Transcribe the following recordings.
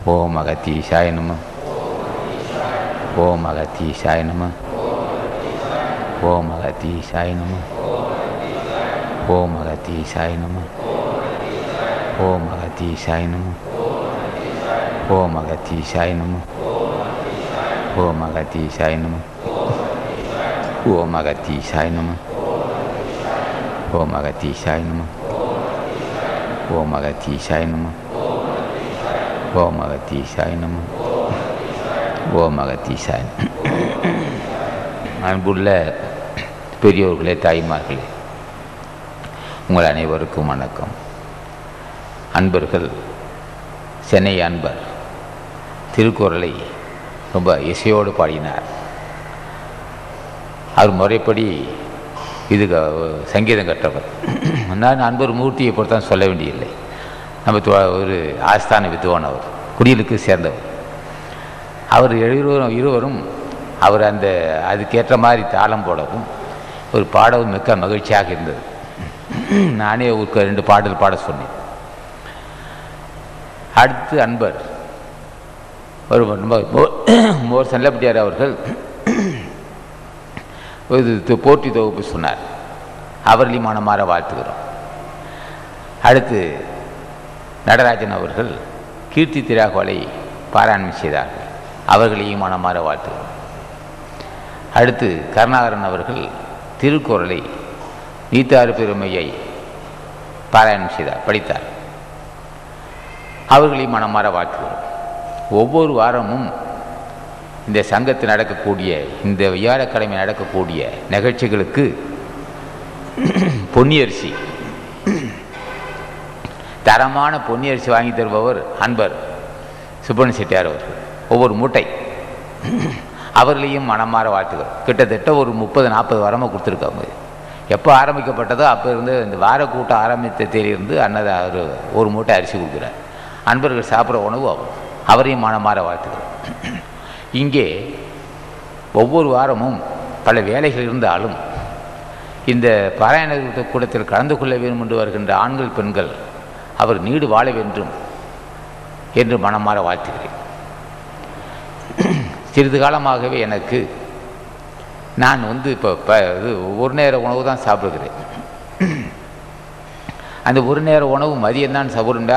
ஓம் அகத்தீசாய நம. ஓம் அகத்தீசாய நம. ஓம் அகத்தீசாய நம. ஓம் அகத்தீசாய நம. ஓம் அகத்தீசாய நம. ஓம் அகத்தீசாய நம. ஓம் அகத்தீசாய நம. ஓம் அகத்தீசாய நம. ஓம் அகத்தீசாய நம. ஓம் அகத்தீசாய நம. ஓம் அகத்தீசாய நம. ஓம் அகத்தீசாய. அன்புள்ள பெரியோர்களே, தாய்மார்களே, உங்கள் அனைவருக்கும் வணக்கம். அன்பர்கள், சென்னை அன்பர் திருக்குறளை ரொம்ப இசையோடு பாடினார். அவர் முறைப்படி இது சங்கீதம் கற்றவர். நான் அன்பர் மூர்த்தியை பொறுத்தான் சொல்ல வேண்டியதில்லை. நம்ம ஒரு ஆஸ்தான வித்வான், அவர் குடிலுக்கு சேர்ந்தவர். அவர் இருவரும் அவர் அதுக்கேற்ற மாதிரி தாளம் போடவும் ஒரு பாடவும் மிக்க மகிழ்ச்சியாக இருந்தது. நானே ஒரு 2 பாடல் பாட சொன்னேன். அடுத்து அன்பர் ஒரு மோர் செல்லப்பட்டியார் அவர்கள் போற்றி தொகுப்பு சொன்னார். அவர்களையும் மனமாற வாழ்த்துகிறோம். அடுத்து நடராஜன் அவர்கள் கீர்த்தி திராகோலை பாராயணம் செய்தார்கள். அவர்களையும் மனமாற வாழ்த்துகிறோம். அடுத்து கருணாகரன் அவர்கள் திருக்குறளை நீத்தாறு பெருமையை பாராயணம் செய்தார், படித்தார். அவர்களையும் மனமாற வாழ்த்துகிறோம். ஒவ்வொரு வாரமும் இந்த சங்கத்தில் நடக்கக்கூடிய, இந்த வியாழக்கிழமை நடக்கக்கூடிய நிகழ்ச்சிகளுக்கு பொன்னியரிசி, தரமான பொன்னியரிசி வாங்கி தருபவர் அன்பர் சுப்பிரமணிய செட்டியார் அவர்கள். ஒவ்வொரு மூட்டை அவர்களையும் மனமாற வாழ்த்துக்கிறோம். கிட்டத்தட்ட ஒரு 30-40 வாரமாக கொடுத்துருக்காங்க. எப்போ ஆரம்பிக்கப்பட்டதோ அப்போ இருந்து இந்த வார கூட்டம் ஆரம்பித்த தேதியிலிருந்து அன்னதை ஒரு மூட்டை அரிசி கொடுக்குறார். அன்பர்கள் சாப்பிட்ற உணவு அவரையும் மனமாற வாழ்த்துக்கிறோம். இங்கே ஒவ்வொரு வாரமும் பல வேலைகள் இருந்தாலும் இந்த பாராயண கூட்டத்தில் கலந்து கொள்ள வேண்டும் என்று வருகின்ற ஆண்கள் பெண்கள் அவர் நீடு வாழ வேண்டும் என்று மனமாற வாழ்த்துகிறேன். சிறிது காலமாகவே எனக்கு நான் இப்போ ஒரு நேர உணவு தான் சாப்பிடுகிறேன். அந்த ஒரு நேர உணவு மதியம் தான் சாப்பிடுங்க.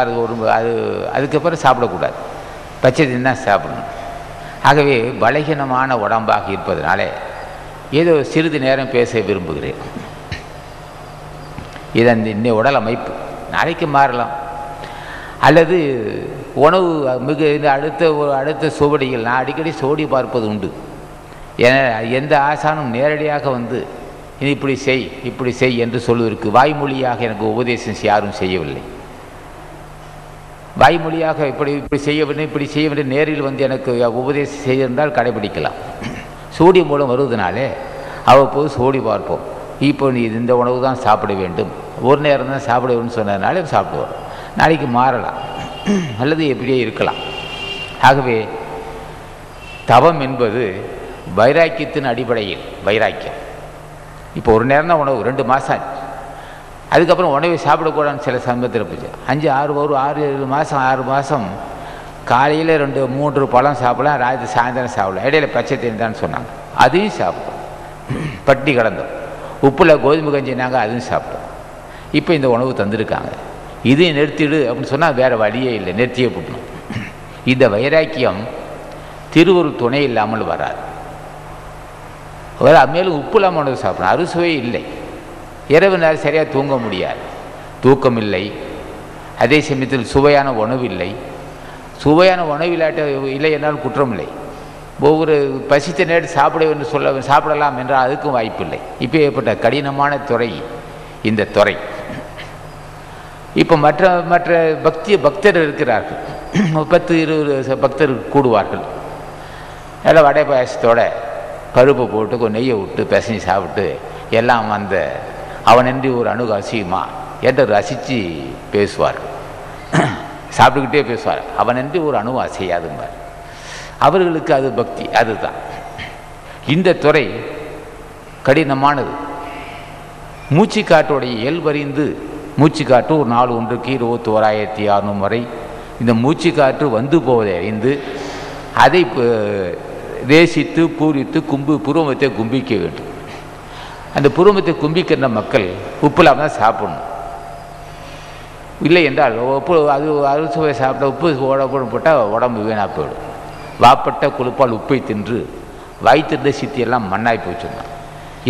அதுக்கப்புறம் சாப்பிடக்கூடாது, பச்சையும் தான் சாப்பிடணும். ஆகவே பலகீனமான உடம்பாக இருப்பதனால ஏதோ சிறிது நேரம் பேச விரும்புகிறேன். இது இந்த உடல் அமைப்பு நாளைக்கு மாறலாம், அல்லது உணவு மிக அடுத்த சுவடிகள் நான் அடிக்கடி சோடி பார்ப்பது உண்டு. ஏன்னா எந்த ஆசானும் நேரடியாக இப்படி செய் என்று சொல்வதற்கு வாய்மொழியாக எனக்கு உபதேசம் யாரும் செய்யவில்லை. வாய்மொழியாக இப்படி செய்ய வேண்டும், இப்படி செய்ய வேண்டும் நேரில் எனக்கு உபதேசம் செய்திருந்தால் கடைபிடிக்கலாம். சோடி மூலம் வருவதனாலே அவ்வப்போது சோடி பார்ப்போம். இப்போ நீ இந்த உணவு தான் சாப்பிட வேண்டும், ஒரு நேரம் தான் சாப்பிட வேணும்னு சொன்னதுனால சாப்பிடுவோம். நாளைக்கு மாறலாம், அல்லது எப்படியே இருக்கலாம். ஆகவே தவம் என்பது வைராக்கியத்தின் அடிப்படையில் வைராக்கியம். இப்போ ஒரு நேரம் தான் உணவு, 2 மாதம் அதுக்கப்புறம் உணவை சாப்பிடக்கூடாதுன்னு சில சமயத்தில் போச்சு. 6 மாதம் காலையில் 2-3 பழம் சாப்பிடலாம், ராத்திரி சாயந்தரம் சாப்பிடலாம், இடையில பச்சை தண்ணி தான் சொன்னாங்க, அதையும் சாப்பிட்டோம். பட்டி கடந்தோம். உப்பில் கோதுமை கஞ்சினாங்க, அதுவும் சாப்பிட்டோம். இப்போ இந்த உணவு தந்திருக்காங்க, இதையும் நிறுத்திடு அப்படின்னு சொன்னால் வேறு வழியே இல்லை, நிறுத்தியே போட்டணும். இந்த வைராக்கியம் திருவருள் துணை இல்லாமல் வராது. மேலும் உப்பு இல்லாமல் உணவு சாப்பிடணும், அறுசுவை இல்லை. இரவு நேரம் சரியாக தூங்க முடியாது, தூக்கம் இல்லை. அதே சமயத்தில் சுவையான உணவு இல்லை. சுவையான உணவு இல்லை என்றால் குற்றம் இல்லை. ஒவ்வொரு பசித்த நேரம் சாப்பிடலாம் என்றால் அதுக்கும் வாய்ப்பு இல்லை. இப்போ ஏற்பட்ட கடினமான துறை இந்த துறை. இப்போ மற்ற பக்தர் இருக்கிறார்கள், 10-20 பக்தர் கூடுவார்கள். எல்லாம் வடை பாயசத்தோட பருப்பு போட்டு கொஞ்சம் நெய்யை விட்டு பிசைஞ்சு சாப்பிட்டு எல்லாம் அவனின்றி ஒரு அணுகு அசியுமா என்று ரசித்து பேசுவார்கள். சாப்பிட்டுக்கிட்டே பேசுவார், அவனின்றி ஒரு அணு அசையாதும்பார். அவர்களுக்கு அது பக்தி, அதுதான். இந்த துறை கடினமானது. மூச்சு காட்டுடைய இயல்பறிந்து மூச்சு காட்டு ஒரு நாள் ஒன்றுக்கு 21,600 முறை இந்த மூச்சு காற்று வந்து போவதை அறிந்து அதை தேசித்து பூரித்து புருவத்தை கும்பிக்க வேண்டும். அந்த புருவத்தை கும்பிக்கின்ற மக்கள் உப்பு இல்லாமல் தான் சாப்பிடணும். இல்லை என்றால் உப்பு அது அறுசுவை சாப்பிட்ட உப்பு உடம்பு போட்டால் உடம்பு வீணாக போயிடும். வாப்பட்ட கொழுப்பால் உப்பை தின்று வாய்த்திருந்த சித்தியெல்லாம் மண்ணாய் போச்சுன்னா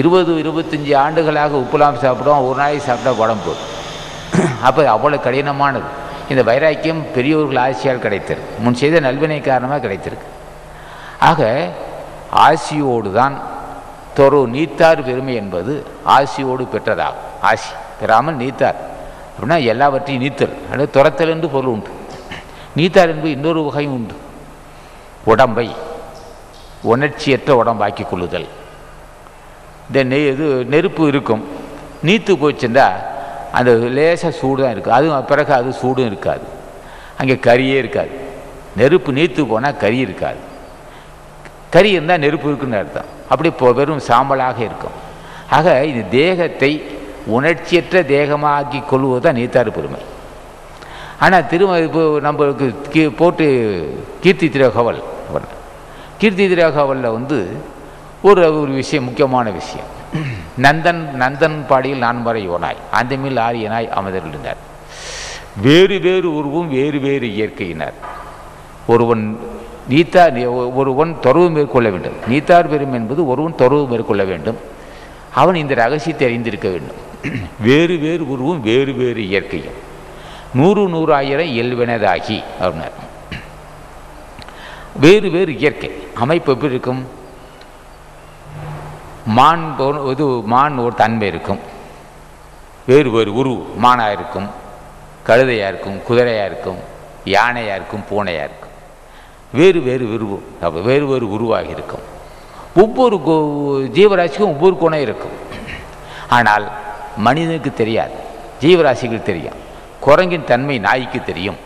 20-25 ஆண்டுகளாக உப்புலாம் சாப்பிடுவோம், ஒரு நாளைக்கு சாப்பிட்டா உடம்பு போடும். அப்போ அவ்வளோ கடினமானது. இந்த வைராக்கியம் பெரியோர்கள் ஆசியால் கிடைத்திருக்கு, முன் செய்த நல்வினை காரணமாக கிடைத்திருக்கு. ஆக ஆசியோடு தான் நீத்தார் பெருமை என்பது ஆசியோடு பெற்றதாகும். ஆசி பெறாமல் நீத்தார் அப்படின்னா எல்லாவற்றையும் நீத்தல், அல்லது துரத்தல் என்று பொருள் உண்டு. நீத்தார் என்பது இன்னொரு வகையும் உண்டு. உடம்பை உணர்ச்சியற்ற உடம்பாக்கி கொள்ளுதல். இந்த நெருப்பு இருக்கும், நீத்து போச்சுன்னா அந்த லேசாக சூடு தான் இருக்குது, அதுவும் பிறகு அது சூடும் இருக்காது, அங்கே கரியே இருக்காது. நெருப்பு நீத்து போனால் கரி இருக்காது, கரி இருந்தால் நெருப்பு இருக்குன்னு அர்த்தம். அப்படி வெறும் சாம்பலாக இருக்கும். ஆக இந்த தேகத்தை உணர்ச்சியற்ற தேகமாக்கி கொள்வது தான் நீத்தார் பெருமை. ஆனால் இப்போ நம்மளுக்கு போட்டு கீர்த்தி திரகவல் ஒரு விஷயம், முக்கியமான விஷயம். நந்தன் பாடியில் நான் வரை யோனாய் அந்த மேல் ஆரியனாய் அமர்ந்திருந்தார். வேறு வேறு உருவும் வேறு வேறு இயற்கையினார். ஒருவன் தொடர்பு மேற்கொள்ள வேண்டும். நீத்தார் பெரும் என்பது ஒருவன் தொடர்பு மேற்கொள்ள வேண்டும். அவன் இந்த ரகசியத்தை அறிந்திருக்க வேண்டும். வேறு வேறு உருவும் வேறு வேறு இயற்கையும் 100,000 இயல்பினதாகி அப்படின்னார். வேறு வேறு இயற்கை அமைப்பு எப்படி இருக்கும்? மான் ஒரு தன்மை இருக்கும், வேறு வேறு உருவு. மானாக இருக்கும், கழுதையாக இருக்கும், குதிரையாக இருக்கும், யானையாக இருக்கும், பூனையாக இருக்கும். வேறு வேறு உருவம், வேறு வேறு உருவாக இருக்கும். ஒவ்வொரு ஜீவராசிக்கும் ஒவ்வொரு குணம் இருக்கும். ஆனால் மனிதனுக்கு தெரியாது, ஜீவராசிகள் தெரியும். குரங்கின் தன்மை நாய்க்கு தெரியும்,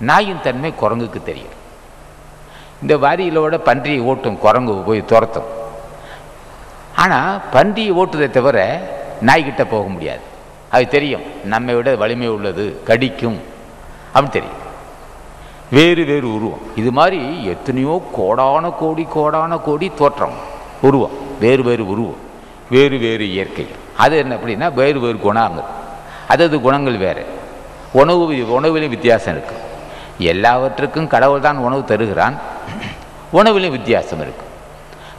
நாயின் தன்மை குரங்குக்கு தெரியும். இந்த வரியிலோட பன்றியை ஓட்டும் குரங்கு போய் துரத்தும். ஆனால் பன்றியை ஓட்டுதை தவிர நாய்கிட்ட போக முடியாது. அது தெரியும், நம்மை விட வலிமை உள்ளது, கடிக்கும் அப்படின்னு தெரியும். வேறு வேறு உருவம். இது மாதிரி எத்தனையோ கோடான கோடி தோற்றம் உருவம், வேறு வேறு உருவம், வேறு வேறு இயற்கை. அது என்ன அப்படின்னா வேறு வேறு குணங்கள், அதாவது குணங்கள் வேறு. உணவிலும் வித்தியாசம் இருக்குது. எல்லாவற்றுக்கும் கடவுள் தான் உணவு தருகிறான், உணவிலும் வித்தியாசம் இருக்கும்.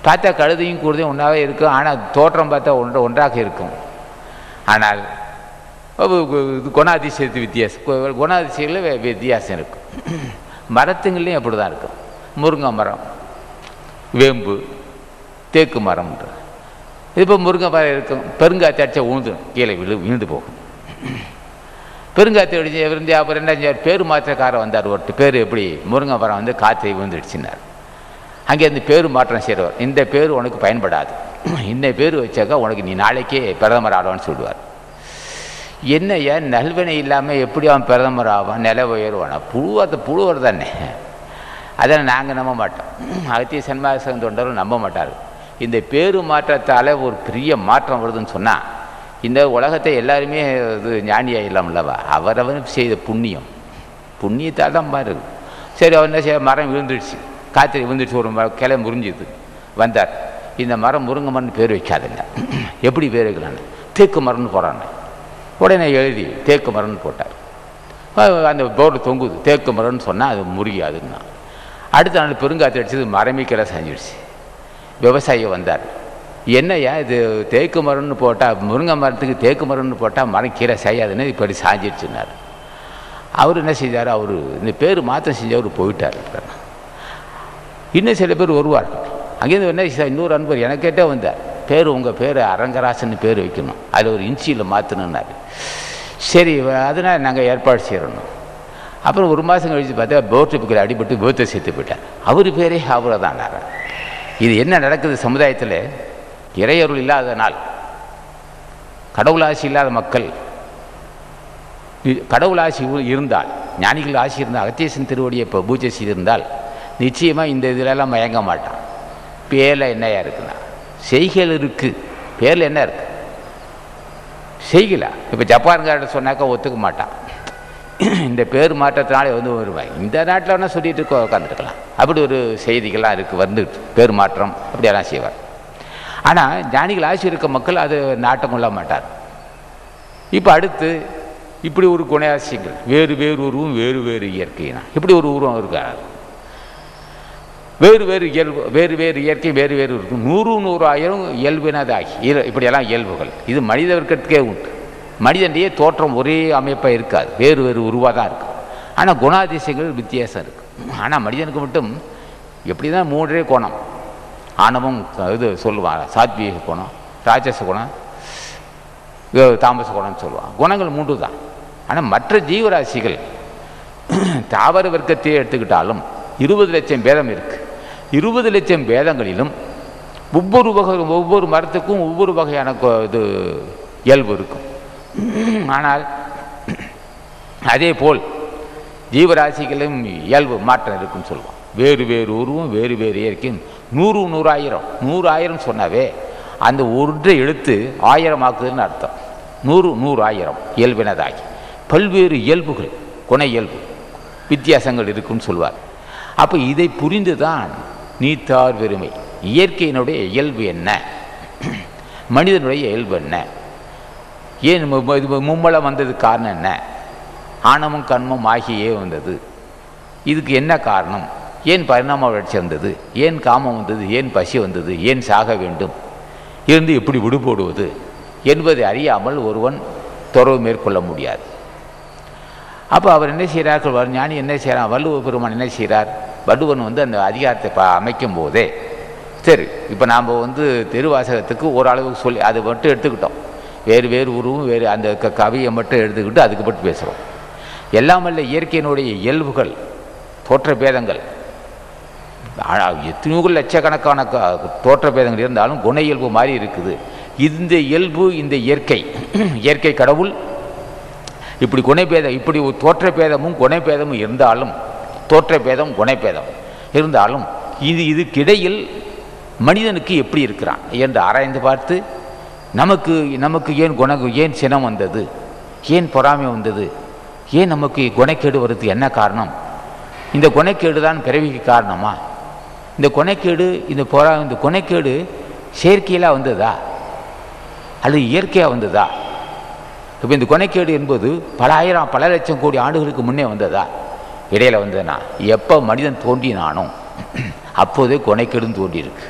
பார்த்தா கழுதையும் கூடுதையும் ஒன்றாவே இருக்கும், ஆனால் தோற்றம் பார்த்தா ஒன்றாக இருக்கும். ஆனால் குணாதிசயத்தில் வித்தியாசம் இருக்கும். மரத்துங்கள்லையும் அப்படி தான் இருக்கும். முருங்கை மரம், வேம்பு, தேக்கு மரம்ன்ற இப்போ முருங்கை மரம் இருக்கும். பெருங்காற்று அடித்தா உழுந்துடும், கீழே விழுந்து போகும். பெருங்காற்று அடிச்சு விருந்து. அப்புறம் என்ன பேர் மாற்றக்காரர் வந்தார். ஒரு பேர் எப்படி முருங்கை மரம் வந்து காற்றை விழுந்துடுச்சுன்னார். அங்கேருந்து பேர் மாற்றம் செய்கிறவர், இந்த பேர் உனக்கு பயன்படாது, இந்த பேர் வச்சாக்கா உனக்கு நீ நாளைக்கே பிரதமர் ஆடுவான்னு சொல்லுவார். என்னையா நல்வினை இல்லாமல் எப்படி அவன் பிரதமர் ஆவான், நில உயர்வானா? புழுவர் தானே. அதனால் நாங்கள் நம்ப மாட்டோம், அகத்திய சன்மார்க்க தொண்டர்கள் நம்ப மாட்டார்கள். இந்த பேரு மாற்றத்தால் ஒரு பெரிய மாற்றம் வருதுன்னு சொன்னால் இந்த உலகத்தை எல்லாருமே இது ஞானியாக இல்லாமல்லவா? அவரவன் செய்த புண்ணியத்தால் தான் மாறுது. சரி, அவர் என்ன செய்ய, மரம் விழுந்துடுச்சு, காற்று விழுந்துடுச்சு, ஒரு கிளை முறிஞ்சிது. வந்தார், இந்த மரம் முருங்கை மரம்னு பேர் வைக்காதுங்க. எப்படி பேர் வைக்கலான்னு தேக்கு மரம்னு போகிறாங்க. உடனே எழுதி தேக்கு மரம்னு போட்டார். அந்த போர்டு தொங்குது, தேக்கு மரம்னு சொன்னால் அது முறியாதுன்னா. அடுத்த நாள் பெருங்காற்று அடிச்சது, மரமிக்கெல்லாம் செஞ்சிடுச்சு. விவசாயி வந்தார், என்னையா இது தேக்கு மரம்னு போட்டால், முருங்கை மரத்துக்கு தேக்கு மரம்னு போட்டால் மரம் கீரை செய்யாதுன்னு இப்படி சாஞ்சிடுச்சுன்னார். அவர் என்ன செஞ்சார், அவர் இந்த பேர் மாற்றம் செஞ்சவர் போயிட்டார். இன்னும் சில பேர் வருவார். அங்கேருந்து என்ன இன்னொரு அன்பர் எனக்கேட்டே வந்தார், பேர் உங்கள் பேர் அரங்கராசன்னு பேர் வைக்கணும், அதில் ஒரு இன்ச்சியில் மாற்றணுன்னாரு. சரி, அதனால் நாங்கள் ஏற்பாடு செய்யணும். அப்புறம் ஒரு மாதம் கழித்து பார்த்தா போட்டு புக்கில் அடிபட்டு விபத்தை சேர்த்து போயிட்டார். அவர் பேரே அவரை தான். இது என்ன நடக்குது சமுதாயத்தில்? இறையருள் இல்லாத நாள், கடவுள் ஆசி இல்லாத மக்கள். கடவுள் ஆசி இருந்தால், ஞானிகள் ஆசி இருந்தால், அகத்தியசன் திருவடியை இப்போ பூஜை செய்திருந்தால் நிச்சயமாக இந்த இதிலெல்லாம் மயங்க மாட்டான். பேரில் என்னையா இருக்குண்ணா, செய்கைகள் இருக்குது, பேரில் என்ன இருக்குது, செய்கலா. இப்போ ஜப்பான்கார்ட்ட சொன்னாக்கா ஒத்துக்க மாட்டான். இந்த பேர் மாற்றத்தினாலே வந்து வருவாய் இந்த நாட்டில் வேணால் சொல்லிட்டு உட்காந்துருக்கலாம். அப்படி ஒரு செய்திகள்லாம் இருக்குது, வந்துட்டு பேர் மாற்றம் அப்படியெல்லாம் செய்வார். ஆனால் ஞானிகள் ஆட்சி இருக்க மக்கள் அது நாட்டம் கொள்ள மாட்டார். இப்போ அடுத்து இப்படி ஒரு குணாசியங்கள், வேறு வேறு உருவம் வேறு வேறு இயற்கைனா இப்படி ஒரு உருவம் இருக்கார். வேறு வேறு இயல்பு, வேறு வேறு இயற்கை வேறு வேறு இருக்கும். 100,000 இயல்பினதாகி இப்படியெல்லாம் இயல்புகள் இது மனித வர்க்கத்துக்கே உண்டு. மனிதனுடைய தோற்றம் ஒரே அமைப்பாக இருக்காது, வேறு வேறு உருவாக தான் இருக்கும். ஆனால் குணாதிசயங்கள் வித்தியாசம் இருக்குது. ஆனால் மனிதனுக்கு மட்டும் எப்படி தான் 3 கோணம், ஆணவம் இது சொல்லுவாங்க, சாத்வீக குணம், ராஜச குணம், தாமச குணம்னு சொல்லுவாங்க. குணங்கள் 3 தான். ஆனால் மற்ற ஜீவராசிகள் தாவர வர்க்கத்தையே எடுத்துக்கிட்டாலும் 20 லட்சம் பேதம் இருக்குது. 20 லட்சம் பேதங்களிலும் ஒவ்வொரு மரத்துக்கும் ஒவ்வொரு வகையான இது இயல்பு இருக்கும். ஆனால் அதே போல் ஜீவராசிகளும் இயல்பு மாற்றம் இருக்குன்னு சொல்லுவோம். வேறு வேறு உருவம் வேறு வேறு இயற்கையும் 100,000 சொன்னாவே அந்த ஒன்றை எடுத்து 1000 ஆக்குதுன்னு அர்த்தம். 100,000 இயல்பினதாகி பல்வேறு இயல்புகள் குண இயல்பு வித்தியாசங்கள் இருக்குன்னு சொல்வார். அப்போ இதை புரிந்து தான் நீத்தார் பெருமை, இயற்கையினுடைய இயல்பு என்ன, மனிதனுடைய இயல்பு என்ன, ஏன் மும்மலம் வந்தது காரணம் என்ன, ஆணவம் கண்மம் ஆகியே வந்தது, இதுக்கு என்ன காரணம், ஏன் பரிணாம வளர்ச்சி வந்தது, ஏன் காமம் வந்தது, ஏன் பசி வந்தது, ஏன் சாக வேண்டும், இருந்து எப்படி விடுபடுவது என்பதை அறியாமல் ஒருவன் துறவு மேற்கொள்ள முடியாது. அப்போ அவர் என்ன செய்கிறார்கள், ஞானி என்ன செய்கிறார், வள்ளுவ பெருமான் என்ன செய்கிறார், வள்ளுவன் வந்து அந்த அதிகாரத்தை அமைக்கும் போதே சரி இப்போ நாம் வந்து திருவாசகத்துக்கு ஓரளவுக்கு சொல்லி அதை மட்டும் எடுத்துக்கிட்டோம். வேறு வேறு உருவும் வேறு அந்த கவியை மட்டும் எடுத்துக்கிட்டு அதுக்கு மட்டும் பேசுகிறோம். எல்லாமல்ல இயற்கையினுடைய இயல்புகள் தோற்ற பேதங்கள் எத்தனையோ லட்சக்கணக்கான தோற்ற பேதங்கள் இருந்தாலும் குண இயல்பு மாதிரி இருக்குது. இந்த இயல்பு இந்த இயற்கை கடவுள் இப்படி குணபேதம், இப்படி ஒரு தோற்ற பேதமும் குணபேதமும் இருந்தாலும், தோற்ற பேதம் குணபேதம் இருந்தாலும் இதுக்கிடையில் மனிதனுக்கு எப்படி இருக்கிறான் என்று ஆராய்ந்து பார்த்து நமக்கு ஏன் சினம் வந்தது, ஏன் பொறாமை வந்தது, ஏன் நமக்கு குணக்கேடு வருது, என்ன காரணம், இந்த குணக்கேடு தான் பிறவிக்கு காரணமா, இந்த குணக்கேடு இந்த குணக்கேடு செயற்கையிலாக வந்ததா அல்லது இயற்கையாக வந்ததா, இப்போ இந்த குணக்கேடு என்பது பல லட்சம் கோடி ஆண்டுகளுக்கு முன்னே வந்ததா, இடையில வந்ததுன்னா எப்போ மனிதன் தோன்றினானோ அப்போதே குணக்கேடுன்னு தோன்றியிருக்கு.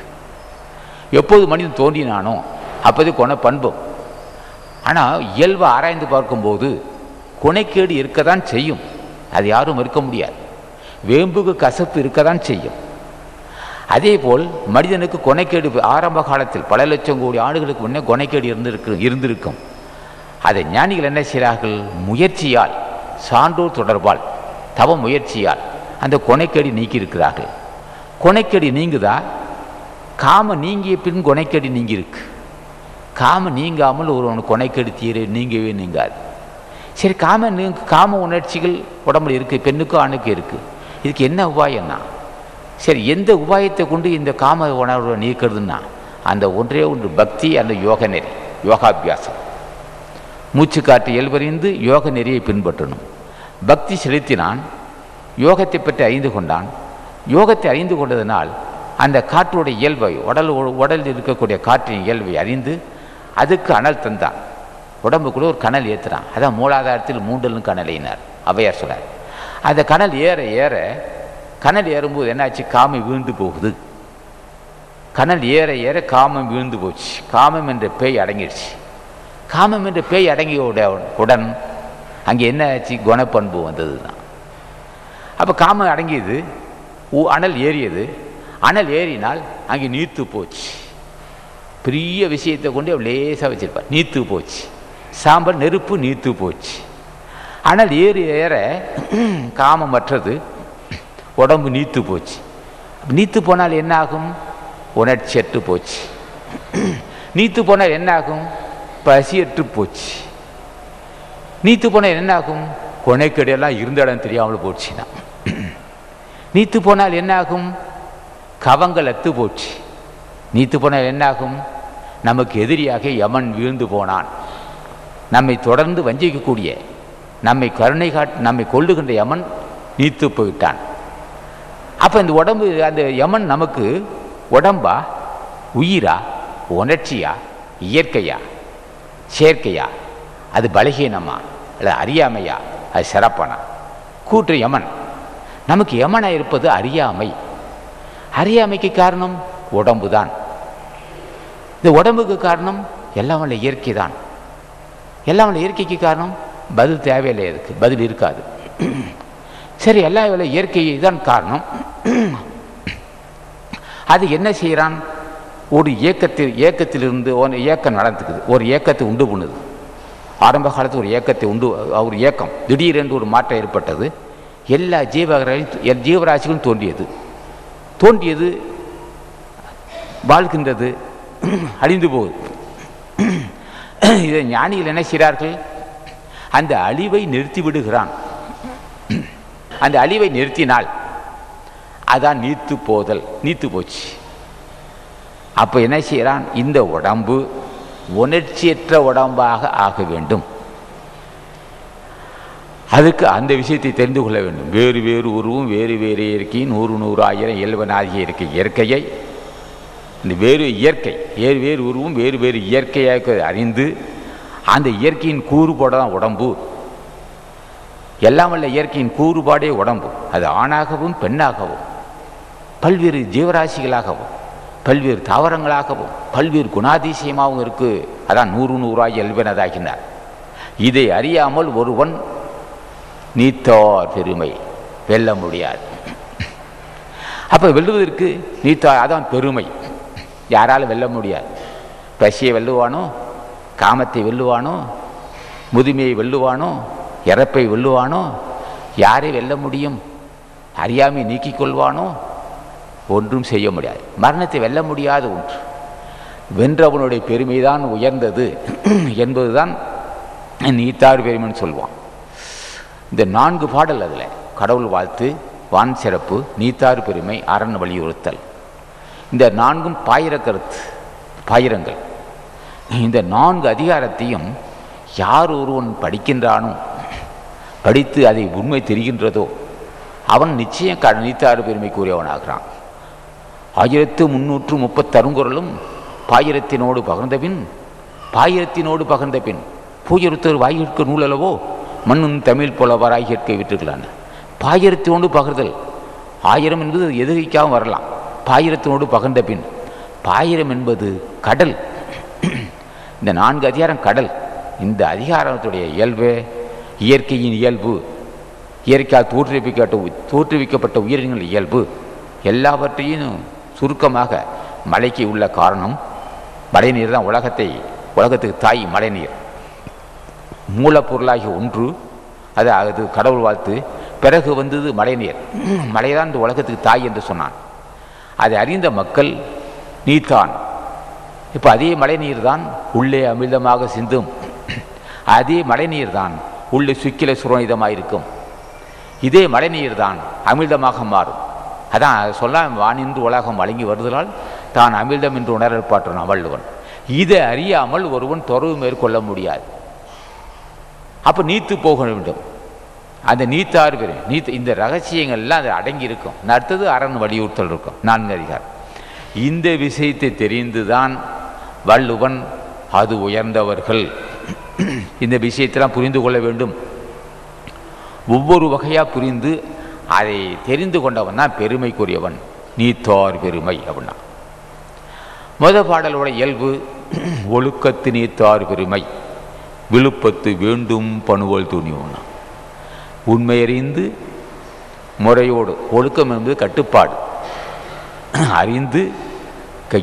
எப்போது மனிதன் தோன்றினானோ அப்போதே பண்பும். ஆனால் இயல்பை ஆராய்ந்து பார்க்கும்போது குணக்கேடு இருக்கத்தான் செய்யும், அது யாரும் மறுக்க முடியாது. வேம்புக்கு கசப்பு இருக்கத்தான் செய்யும். அதே போல் மனிதனுக்கு குணக்கேடு ஆரம்ப காலத்தில் பல லட்சம் கோடி ஆண்டுகளுக்கு முன்னே குணக்கேடு இருந்திருக்கும். அதை ஞானிகள் என்ன செய்கிறார்கள், முயற்சியால், சான்றோர் தொடர்பால், தவ முயற்சியால் அந்த குணக்கேடு நீக்கி இருக்கிறார்கள். குணக்கேடு நீங்குதா, காம நீங்கிய பின் குணக்கேடு நீங்கி இருக்கு. காம நீங்காமல் ஒருவனுக்கு குணக்கேடு நீங்கவே நீங்காது. சரி, காம உணர்ச்சிகள் உடம்புல இருக்குது, பெண்ணுக்கும் ஆணுக்கும் இருக்குது, இதுக்கு என்ன உபாயம்னா, சரி எந்த உபாயத்தை கொண்டு இந்த காம உணர்வை நீக்கிறதுன்னா அந்த ஒன்றே ஒன்று பக்தி, அந்த யோக நெறி, யோகாபியாசம். மூச்சு காற்று இயல்பறிந்து யோக நெறியை பின்பற்றணும். பக்தி செலுத்தினான், யோகத்தை பற்றி அறிந்து கொண்டான். யோகத்தை அறிந்து கொண்டதனால் அந்த காற்றுடைய இயல்பை, உடலில் இருக்கக்கூடிய காற்றின் இயல்பை அறிந்து அதுக்கு அனல் தந்தான். உடம்புக்குள்ளே ஒரு கனல் ஏற்றுறான். அதான் மூலாதாரத்தில் மூண்டலும் கனலினார் ஔவையார் சொன்னார். அந்த கனல் கனல் ஏறும்போது என்னாச்சு, காமம் வீழ்ந்து போகுது. கனல் ஏற காமம் வீழ்ந்து போச்சு. காமம் என்ற பேய் அடங்கிடுச்சு. காமம் என்ற பேய் அடங்கிய உடன் அங்கே என்ன ஆச்சு, குணப்பண்பு வந்தது தான். அப்போ காமம் அடங்கியது, அனல் ஏறியது. அனல் ஏறினால் அங்கே நீத்து போச்சு. பெரிய விஷயத்தை கொண்டு அவள் லேசாக வச்சிருப்பார், நீத்து போச்சு. சாம்பல் நெருப்பு நீத்து போச்சு. அனல் ஏற காமம் மற்றது, உடம்பு நீத்து போச்சு. நீத்து போனால் என்ன ஆகும், உணர்ச்சியற்று போச்சு. நீத்து போனால் என்ன ஆகும், பசியற்று போச்சு. நீத்து போனால் என்ன ஆகும், கொனைக்கடையெல்லாம் இருந்த இடம் தெரியாமல் போச்சுன்னா. நீத்து போனால் என்ன ஆகும், கவங்கள் அத்து போச்சு. நீத்து போனால் என்ன ஆகும், நமக்கு எதிரியாக யமன் வீழ்ந்து போனான். நம்மை தொடர்ந்து வஞ்சிக்கக்கூடிய, நம்மை கருணை நம்மை கொல்லுகின்ற யமன் நீத்து போயிட்டான். அப்போ இந்த உடம்பு, அந்த யமன் நமக்கு உடம்பா, உயிரா, உணர்ச்சியா, இயற்கையா, செயற்கையா, அது பலகீனமா, அல்ல அறியாமையா, அது சிறப்பானா? கூற்று யமன். நமக்கு யமனா இருப்பது அறியாமை. அறியாமைக்கு காரணம் உடம்பு தான். இந்த உடம்புக்கு காரணம் எல்லாம் வல்ல இயற்கை தான். எல்லாம் வல்ல இயற்கைக்கு காரணம் பதில் தேவையில்லை, அதுக்கு பதில் இருக்காது. சரி, எல்லாம் வல்ல இயற்கை தான் காரணம். அது என்ன செய்கிறான்? ஒரு இயக்கத்திலிருந்து ஒரு இயக்கம் நடந்துக்குது, ஒரு இயக்கத்தை உண்டு பண்ணுது. ஆரம்ப காலத்தில் ஒரு இயக்கத்தை ஒரு இயக்கம் திடீரென்று ஒரு மாற்றம் ஏற்பட்டது. எல்லா ஜீவராசிகளும் தோன்றியது, வாழ்கின்றது, அழிந்து போகுது. இதை ஞானிகள் என்ன செய்கிறார்கள்? அந்த அழிவை நிறுத்தி விடுகிறான். அந்த அழிவை நிறுத்தினால் அதான் நீத்து போதல், நீத்து போச்சு. அப்போ என்ன செய்கிறான்? இந்த உடம்பு உணர்ச்சியற்ற உடம்பாக ஆக வேண்டும். அதுக்கு அந்த விஷயத்தை தெரிந்து கொள்ள வேண்டும். வேறு வேறு உருவும் வேறு வேறு இயற்கையின் 100 100 1000 இயல்பனாகிய இயற்கையை, இந்த வேறு வேறு உருவும் வேறு வேறு இயற்கையாக அறிந்து அந்த இயற்கையின் கூறுபாடு தான் உடம்பு. எல்லாம் வல்ல இயற்கையின் கூறுபாடே உடம்பு. அது ஆணாகவும் பெண்ணாகவும், பல்வேறு ஜீவராசிகளாகவும், பல்வேறு தாவரங்களாகவும், பல்வேறு குணாதிசயமாகவும் இருக்கு. அதான் 100 100 இயல்பனதாகினார். இதை அறியாமல் ஒருவன் நீத்தார் பெருமை வெல்ல முடியாது. அப்போ வெல்லுவதற்கு நீத்தார், அதான் பெருமை. யாராலும் வெல்ல முடியாது. பசியை வெல்லுவானோ, காமத்தை வெல்லுவானோ, முதுமையை வெல்லுவானோ, இறப்பை வெல்லுவானோ? யாரை வெல்ல முடியும்? அறியாமை நீக்கிக் கொள்வானோ? ஒன்றும் செய்ய முடியாது. மரணத்தை வெல்ல முடியாத ஒன்று. வென்றவனுடைய பெருமைதான் உயர்ந்தது என்பதுதான் நீத்தார் பெருமைன்னு சொல்லுவான். இந்த 4 பாடல், அதில் கடவுள் வாழ்த்து, வான் சிறப்பு, நீத்தார் பெருமை, அரண் வலியுறுத்தல், இந்த 4ம் பாயிரங்கள். இந்த 4 அதிகாரத்தையும் யார் ஒருவன் படிக்கின்றானோ, படித்து அதை உண்மை தெரிகின்றதோ, அவன் நிச்சயம் நீத்தார் பெருமைக்குரியவனாகிறான். 1330 அருங்குறளும் பாயிரத்தினோடு பகர்ந்த பின் பூயொருத்தர் வாயிற்கு நூலளவோ மண்ணும் தமிழ் புலவராய் கேட்க விட்டுக்கலான்னு. பாயிரத்தினோடு பகர்தல், 1000 என்பது எதிர்க்காமல் வரலாம். பாயிரத்தினோடு பகர்ந்த பின், பாயிரம் என்பது கடல். இந்த 4 அதிகாரம் கடல். இந்த அதிகாரத்துடைய இயல்பு, இயற்கையின் இயல்பு, இயற்கையால் தோற்றுவிக்கப்பட்ட உயிரினங்கள் இயல்பு, எல்லாவற்றையும் சுருக்கமாக மழைக்கு உள்ள காரணம் மழைநீர் தான். உலகத்துக்கு தாய் மழைநீர். மூலப்பொருளாகிய ஒன்று, அது கடவுள் வாழ்த்து. பிறகு வந்தது மழைநீர். மழைதான் இந்த உலகத்துக்கு தாய் என்று சொன்னான். அதை அறிந்த மக்கள் நீத்தான். இப்போ அதே மழைநீர் தான் உள்ளே அமிர்தமாக சிந்தும். அதே மழைநீர் தான் உள்ளே சுக்கில சுரோனிதமாக இருக்கும். இதே மழைநீர் தான் அமிர்தமாக மாறும். அதான் சொல்ல, வானின்று உலகம் வழங்கி வருதலால் தான் அமிர்தம் என்று உணரப்பாற்றான் வள்ளுவன். இதை அறியாமல் ஒருவன் துறவு மேற்கொள்ள முடியாது. அப்போ நீத்து போக வேண்டும். அந்த நீத்தார் பேர் இந்த ரகசியங்கள்லாம் அது அடங்கி இருக்கும். அடுத்தது அரண் வலியுறுத்தல் இருக்கும். 4 அதிகாரம். இந்த விஷயத்தை தெரிந்துதான் வள்ளுவன் அது உயர்ந்தவர்கள் இந்த விஷயத்தெல்லாம் புரிந்து கொள்ள வேண்டும். ஒவ்வொரு வகையாக புரிந்து அதை தெரிந்து கொண்டவன் தான் பெருமைக்குரியவன். நீத்தார் பெருமை அப்படின்னா முதல் பாடலோட இயல்பு ஒழுக்கத்து நீத்தார் பெருமை. விழுப்பத்து வேண்டும் பணுவல் துணிவுனா உண்மையறிந்து முறையோடு. ஒழுக்கம் என்பது கட்டுப்பாடு. அறிந்து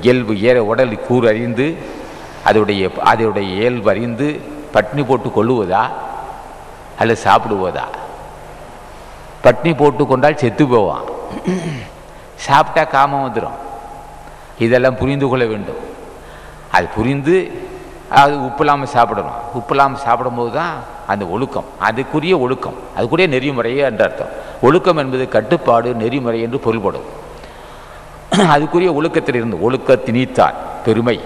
இயல்பு உடல் கூறு அறிந்து அதோடைய இயல்பு அறிந்து பட்னி போட்டு கொள்ளுவதா அல்லது சாப்பிடுவதா? பட்னி போட்டு கொண்டால் செத்து போவான், சாப்பிட்டா காமம் வந்துடும். இதெல்லாம் புரிந்து கொள்ள வேண்டும். அது புரிந்து அது உப்பு இல்லாமல் சாப்பிடணும். உப்பு இல்லாமல் சாப்பிடும்போது தான் அந்த ஒழுக்கம், அதுக்குரிய ஒழுக்கம், அதுக்குரிய நெறிமுறையே என்ற அர்த்தம். ஒழுக்கம் என்பது கட்டுப்பாடு, நெறிமுறை என்று பொருள்படும். அதுக்குரிய ஒழுக்கத்தில் இருந்து ஒழுக்கத்தினீத்தார் பெருமை,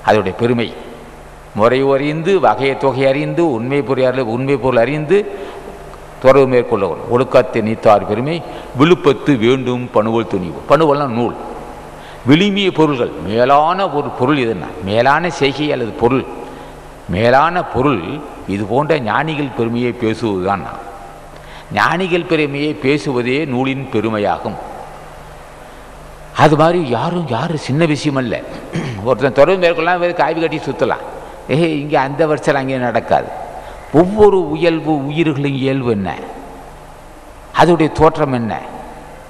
அதோடைய பெருமை. முறை அறிந்து வகையை தொகை அறிந்து உண்மை பொருள் அறிந்து துறவு மேற்கொள்ளவும். ஒழுக்கத்தை நீத்தார் பெருமை விழுப்பத்து வேண்டும் பணுவல் துணிவு. பணுவல்னா நூல். விழுமிய பொருள்கள் மேலான ஒரு பொருள் எதுனா மேலான செய்கை அல்லது பொருள், மேலான பொருள் இது போன்ற ஞானிகள் பெருமையை பேசுவதுதான். ஞானிகள் பெருமையை பேசுவதே நூலின் பெருமையாகும். அது மாதிரி யாரும் சின்ன விஷயம் அல்ல. ஒருத்தன் துறவு மேற்கொள்ளலாம், வேறு காய்வு கட்டி சுற்றலாம். இங்கே அந்த வருஷம் அங்கே நடக்காது. ஒவ்வொரு உயிர்களின் இயல்பு என்ன, அதோடைய தோற்றம் என்ன,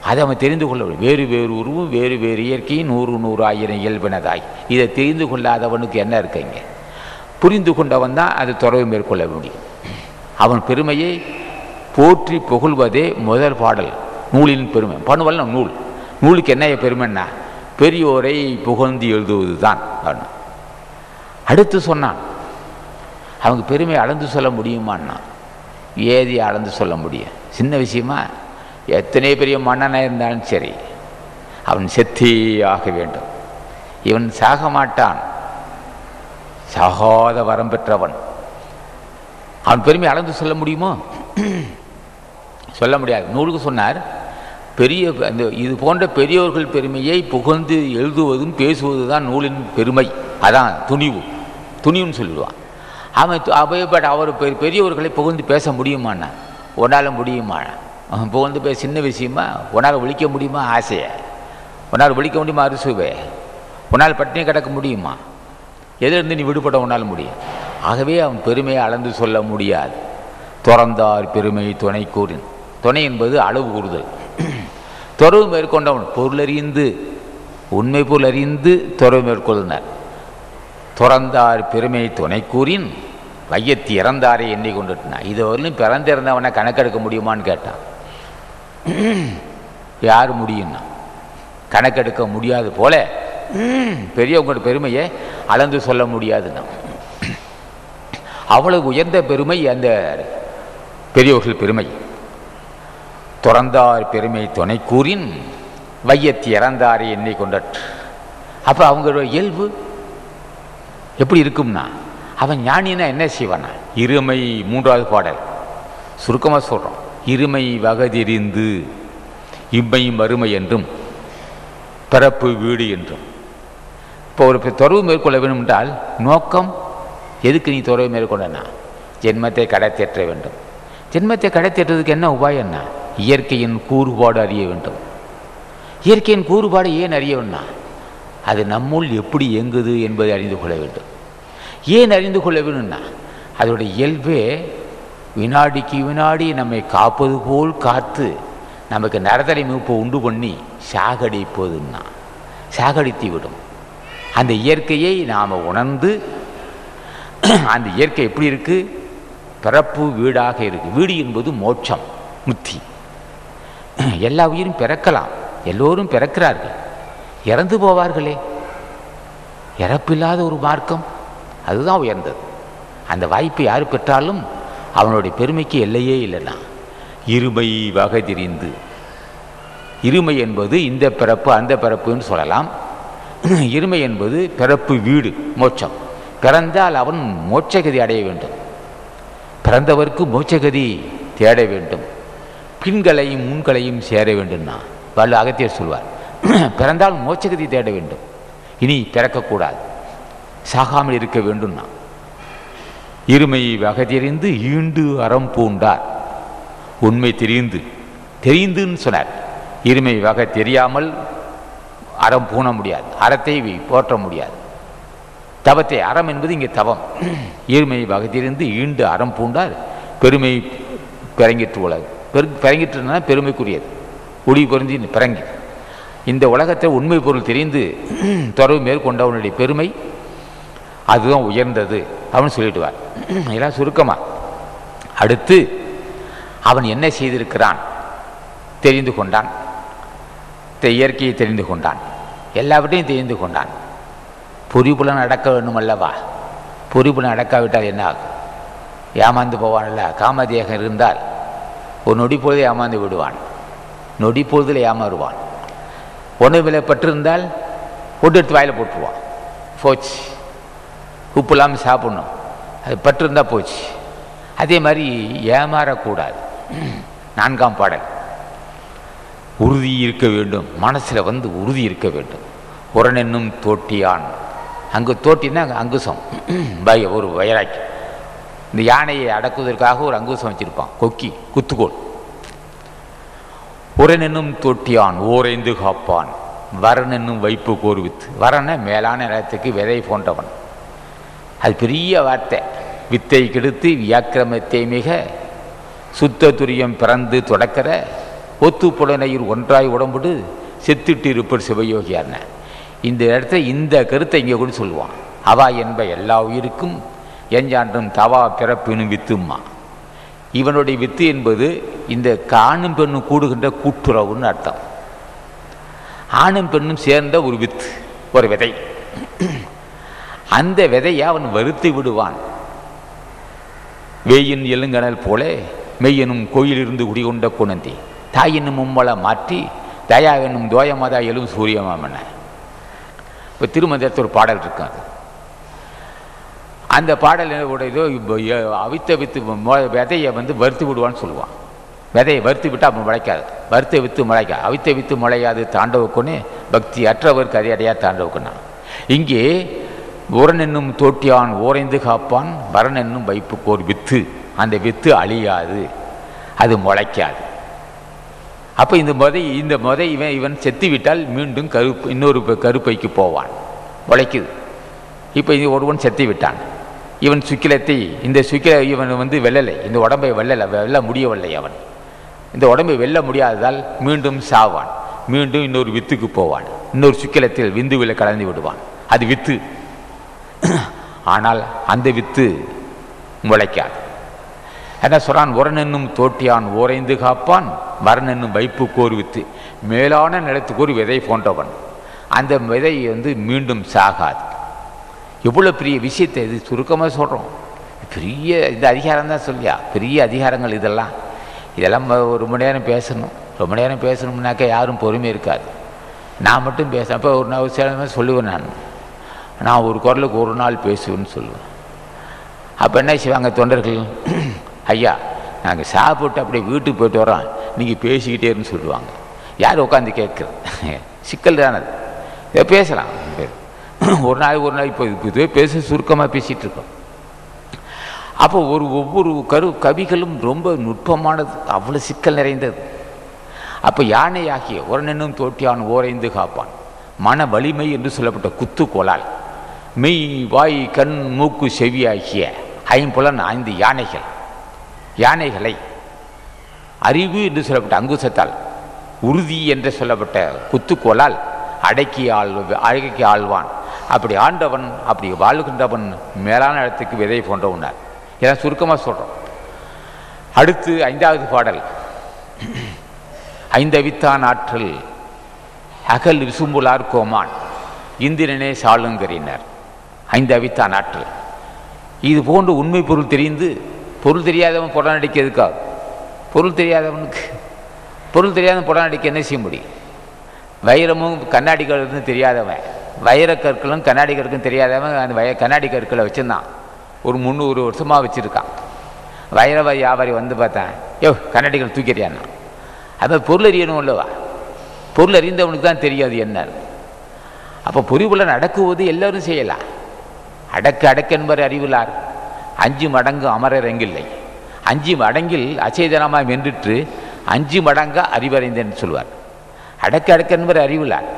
அதை அவன் தெரிந்து கொள்ள வேண்டும். வேறு வேறு உருவும் வேறு வேறு இயற்கையும் 100,000 இயல்பினதாய் இதை தெரிந்து கொள்ளாதவனுக்கு என்ன இருக்கு? இங்கே புரிந்து கொண்டவன் தான் அது துறவு மேற்கொள்ள முடியும். அவன் பெருமையை போற்றி புகழ்வதே முதல் பாடல். நூலின் பெருமை. பணுவல்னா நூல். நூலுக்கு என்ன பெருமைன்னா பெரியோரை புகழ்ந்து எழுதுவது தான். அடுத்து சொன்னான், அவங்க பெருமையை அளந்து சொல்ல முடியுமான்னா ஏதி அளந்து சொல்ல முடியும்? சின்ன விஷயமா? எத்தனை பெரிய மன்னனாக இருந்தாலும் சரி, அவன் செத்தே ஆக வேண்டும். இவன் சாக மாட்டான், சாகாத வரம் பெற்றவன். அவன் பெருமை அளந்து சொல்ல முடியுமோ? சொல்ல முடியாது. நூலுக்கு சொன்னார், பெரிய அந்த இது போன்ற பெரியோர்கள் பெருமையை புகழ்ந்து எழுதுவதும் பேசுவது தான் நூலின் பெருமை. அதான் துணிவுன்னு சொல்லிடுவான் அவன். அவர் பெரியவர்களை புகழ்ந்து பேச முடியுமாண்ணா? உன்னால் முடியுமா? புகழ்ந்து பேச சின்ன விஷயமா? உன்னால் ஒழிக்க முடியுமா ஆசையை? உன்னால் ஒழிக்க முடியுமா அரிசுவை? உன்னால் பட்டினி கிடக்க முடியுமா? எதிலிருந்து நீ விடுபட உன்னால் முடியும். ஆகவே அவன் பெருமையை அளந்து சொல்ல முடியாது. துறந்தார் பெருமை துணை கூறின். துணை என்பது அளவு கூறுதல். துறவு மேற்கொண்டவன் பொருளறிந்து உண்மை பொருள் அறிந்து துறவு மேற்கொள்ளினார். துறந்தார் பெருமை துணை கூறின் வையத்தி இறந்தாரை எண்ணி கொண்டுட்டான். இது வரலும் பிறந்திருந்தவனை கணக்கெடுக்க முடியுமான்னு கேட்டான். யார் முடியும்னா கணக்கெடுக்க முடியாது போல பெரியவங்களோட பெருமையை அளந்து சொல்ல முடியாதுன்னா. அவ்வளவு உயர்ந்த பெருமை அந்த பெரியவர்கள் பெருமை. துறந்தார் பெருமை துணை கூறின் வையத்தி இறந்தாரை எண்ணி கொண்டற்று. அப்போ அவங்களோட இயல்பு எப்படி இருக்கும்னா, அவன் ஞானினா என்ன செய்வானா? இருமை. 3வது பாடல் சுருக்கமாக சொல்கிறோம். இருமை வகதிரிந்து இம்மை மறுமை என்றும் பிறப்பு வீடு என்றும். இப்போ ஒரு துறவு மேற்கொள்ள வேண்டும் என்றால் நோக்கம் எதுக்கு நீ துறவு மேற்கொள்ளனா? ஜென்மத்தை கடை தேற்ற வேண்டும். ஜென்மத்தை கடை தேற்றுறதுக்கு என்ன உபாயம்னா இயற்கையின் கூறுபாடு அறிய வேண்டும். இயற்கையின் கூறுபாடு ஏன் அறிய வேணும்னா அது நம்முள் எப்படி இயங்குது என்பதை அறிந்து கொள்ள வேண்டும். ஏன் அறிந்து கொள்ள வேணும்னா அதோடைய இயல்பே வினாடிக்கு வினாடி நம்மை காப்பது போல் காத்து நமக்கு நரதலை மீட்பை உண்டு பண்ணி சாகடிப்பதுன்னா சாகடித்து விடும். அந்த இயற்கையை நாம் உணர்ந்து அந்த இயற்கை எப்படி இருக்குது? பிறப்பு வீடாக இருக்குது. வீடு என்பது மோட்சம், முத்தி. எல்லா உயிரும் பிறக்கலாம், எல்லோரும் பிறக்கிறார்கள், இறந்து போவார்களே. இறப்பில்லாத ஒரு மார்க்கம், அதுதான் உயர்ந்தது. அந்த வாய்ப்பை யார் பெற்றாலும் அவனுடைய பெருமைக்கு எல்லையே இல்லைன்னா. இருமை வகை தெரிந்து, இருமை என்பது இந்த பிறப்பு அந்த பிறப்புன்னு சொல்லலாம். இருமை என்பது பிறப்பு வீடு மோட்சம். பிறந்தால் அவன் மோட்சகதி அடைய வேண்டும். பிறந்தவருக்கு மோட்சகதி தேட வேண்டும். பின்களையும் முன்களையும் சேர வேண்டும்னா வல்ல அகத்தியர் சொல்வார். பிறந்தால் மோட்சகதி தேட வேண்டும், இனி பிறக்கக்கூடாது, சாகாமல் இருக்க வேண்டும்னா. இருமை வகதியறிந்து ஈண்டு அறம் பூண்டார். உண்மை தெரிந்துன்னு சொன்னார். இருமை வகை தெரியாமல் அறம் பூண முடியாது, அறத்தை போற்ற முடியாது. தவத்தை, அறம் என்பது இங்கே தவம். இருமை வகதியறிந்து ஈண்டு அறம் பூண்டார் பெருமை பிறங்கிற்று உலகு. பிறங்கிட்டுனா பெருமைக்குரியது, ஒளி பொருந்தி பிறங்கி இந்த உலகத்தை உண்மை பொருள் தெரிந்து துறவு மேற்கொண்டவனுடைய பெருமை அதுதான் உயர்ந்தது அவன் சொல்லிடுவார். இதெல்லாம் சுருக்கமாக. அடுத்து அவன் என்ன செய்திருக்கிறான் தெரிந்து கொண்டான். இயற்கையை தெரிந்து கொண்டான், எல்லாவற்றையும் தெரிந்து கொண்டான். பொறிபுலன் அடக்க வேண்டும் அல்லவா? பொறிபுலன் அடக்காவிட்டால் என்ன ஆகும்? ஏமாந்து போவான்ல. காமதேகம் இருந்தால் ஒரு நொடி பொழுது ஏமாந்து விடுவான், நொடி பொழுதில் ஏமாறுவான். ஒன்று விலை பட்டிருந்தால் ஒன்று எடுத்து வாயில் போட்டுருவான், போச்சு. உப்பு இல்லாமல் சாப்பிட்ணும், அது பற்று இருந்தால் போச்சு. அதே மாதிரி ஏமாறக்கூடாது. 4ஆம் பாடல், உறுதி இருக்க வேண்டும், மனசில் உறுதி இருக்க வேண்டும். உரனென்னும் தோட்டியான், அங்கு தோட்டினா அங்குசம், ஒரு வைராக்கி. இந்த யானையை அடக்குவதற்காக ஒரு அங்குசம் வச்சிருப்பான், கொக்கி குத்துக்கோள். உரனென்னும் தோட்டியான் ஓரைந்து காப்பான், வரன் என்னும் வைப்பு கோர்வித்து. வரன மேலான நிலத்துக்கு விதை போன்றவன். அது பெரிய வார்த்தை. வித்தை கெடுத்து வியாக்கிரமத்தை மிக சுத்த துரியம் பிறந்து தொடக்கிற ஒத்து புலனையில் ஒன்றாய் உடம்புடு செத்துட்டு இருப்பர் சிவயோகியார்ன. இந்த இடத்துல இந்த கருத்தை இங்கே கூட சொல்லுவான். அவா என்ப எல்லா உயிருக்கும் எஞ்சான்றும் தவா பிறப்பினும் வித்தும்மா. இவனுடைய வித்து என்பது இந்த ஆணும் பெண்ணும் கூடுகின்ற கூட்டுறவுன்னு அர்த்தம். ஆணும் பெண்ணும் சேர்ந்த ஒரு வித்து, ஒரு விதை. அந்த விதையை அவன் வருத்தி விடுவான். வேயின் எழுங்கனல் போல மெய்யனும் கோயிலிருந்து குடிகொண்ட குணந்தி தாயினும் மும்மலை மாற்றி தயாவெனும் தோயமாதா எழும் சூரியமாமன. இப்போ திருமந்திரத்தில் ஒரு பாடல் இருக்கு. அது அந்த பாடலுடையதோ அவித்த வித்து விதையை வறுத்து விடுவான்னு சொல்லுவான். விதையை வறுத்து விட்டு அப்போ முளைக்காது. வறுத்த வித்து முளைக்காது. அவித்த வித்து முளையாது தாண்டவுக்குன்னு பக்தி அற்றவருக்கு அதையடையா தாண்டவுக்குன்னா. இங்கே உரன் என்னும் தோட்டியான் ஓரைந்து காப்பான், வரன் என்னும் வைப்புக்கோர் வித்து. அந்த வித்து அழியாது, அது முளைக்காது. அப்போ இந்த முதை இவன் செத்து விட்டால் மீண்டும் இன்னொரு கருப்பைக்கு போவான், முளைக்குது. இப்போ ஒருவன் செத்து விட்டான். இவன் சுக்கிலத்தை இவன் வெல்லலை, இந்த உடம்பை வெல்ல முடியவில்லை. அவன் இந்த உடம்பை வெல்ல முடியாததால் மீண்டும் சாவான், மீண்டும் இன்னொரு வித்துக்கு போவான், இன்னொரு சுக்கிலத்தில் விந்துவில் கலந்து விடுவான். அது வித்து. ஆனால் அந்த வித்து முளைக்காது. என்ன சொல்றான்? உரன் என்னும் தோட்டியான் ஓரைந்து காப்பான், வரன் என்னும் வைப்புக்கோர் வித்து. மேலான நிலத்துக்கு ஒரு விதை போன்றவன். அந்த விதை மீண்டும் சாகாது. எவ்வளோ பெரிய விஷயத்தை இது சுருக்கமாக சொல்கிறோம். பெரிய இந்த அதிகாரம் தான் சொல்லியா, பெரிய அதிகாரங்கள் இதெல்லாம். ஒரு மணி நேரம் பேசணும். ரொம்ப நேரம் பேசணும்னாக்கா யாரும் பொறுமை இருக்காது. நான் மட்டும் பேசுகிறேன். அப்போ ஒரு சில நேரம் சொல்லுவேன், நான் ஒரு குரலுக்கு ஒரு நாள் பேசுவேன்னு சொல்லுவேன். அப்போ என்ன செய்வாங்க தொண்டர்கள்? ஐயா, நாங்கள் சாப்பிட்டு அப்படியே வீட்டுக்கு போயிட்டு வரோம், நீங்கள் பேசிக்கிட்டேன்னு சொல்லுவாங்க. யார் உட்காந்து கேட்குறது? சிக்கல் தானே. இதை பேசலாம் ஒரு நாள் இப்போ இதுவே பேச சுருக்கமாக பேசிகிட்டு இருக்கோம். அப்போ ஒவ்வொரு கவிகளும் ரொம்ப நுட்பமானது, அவ்வளோ சிக்கல் நிறைந்தது. அப்போ யானை ஆகிய உரனென்னும் தோட்டியான் ஓரைந்து காப்பான், மன வலிமை என்று சொல்லப்பட்ட குத்துக்கோளால் மெய் வாய் கண் மூக்கு செவி ஆகிய 5 புலன் 5 யானைகளை அறிவு என்று சொல்லப்பட்ட அங்குசத்தால் உறுதி என்று சொல்லப்பட்ட குத்துக்கோளால் அடக்கி ஆழ்வான். அப்படி ஆண்டவன், அப்படி வாழ்கின்றவன் மேலான இடத்துக்கு விதை போன்றவனார். இதெல்லாம் சுருக்கமாக சொல்கிறோம். அடுத்து 5வது பாடல், ஐந்தவித்தான் ஆற்றல் அகல் விசும்புலார் கோமான் இந்திரனே சாளுங்கறினார். 5 அவித்தான் ஆற்றல். இது போன்று உண்மை பொருள் தெரிந்து பொருள் தெரியாதவன் புறம் நடிக்கிறதுக்கா? பொருள் தெரியாதவன் புறம் நடிக்க என்ன செய்ய முடியும்? வைரமும் கண்ணாடி கற்களும் தெரியாதவன், வைர கற்களும் கண்ணாடி கற்களும் தெரியாதவன் அந்த கண்ணாடி கற்களை வச்சுருந்தான். ஒரு 300 வருஷமாக வச்சுருக்கான். வைர வியாபாரி பார்த்தேன், கண்ணாடிகள் தூக்கிறியான்னா. அது பொருள் அறியணும் இல்லவா? பொருள் அறிந்தவனுக்கு தான் தெரியாது என்ன. அப்போ பொறிவுள்ள நடக்குவது எல்லோரும் செய்யலாம். அடக்கு என்பவர் அறிவிலார் 5 மடங்கு அமரர் எங்கில்லை. 5 மடங்கில் அச்சேதனமாய் வென்றிட்டு 5 மடங்கா அறிவறிந்தேன்னு சொல்வார். அடக்கு என்பவர் அறிவிலார்.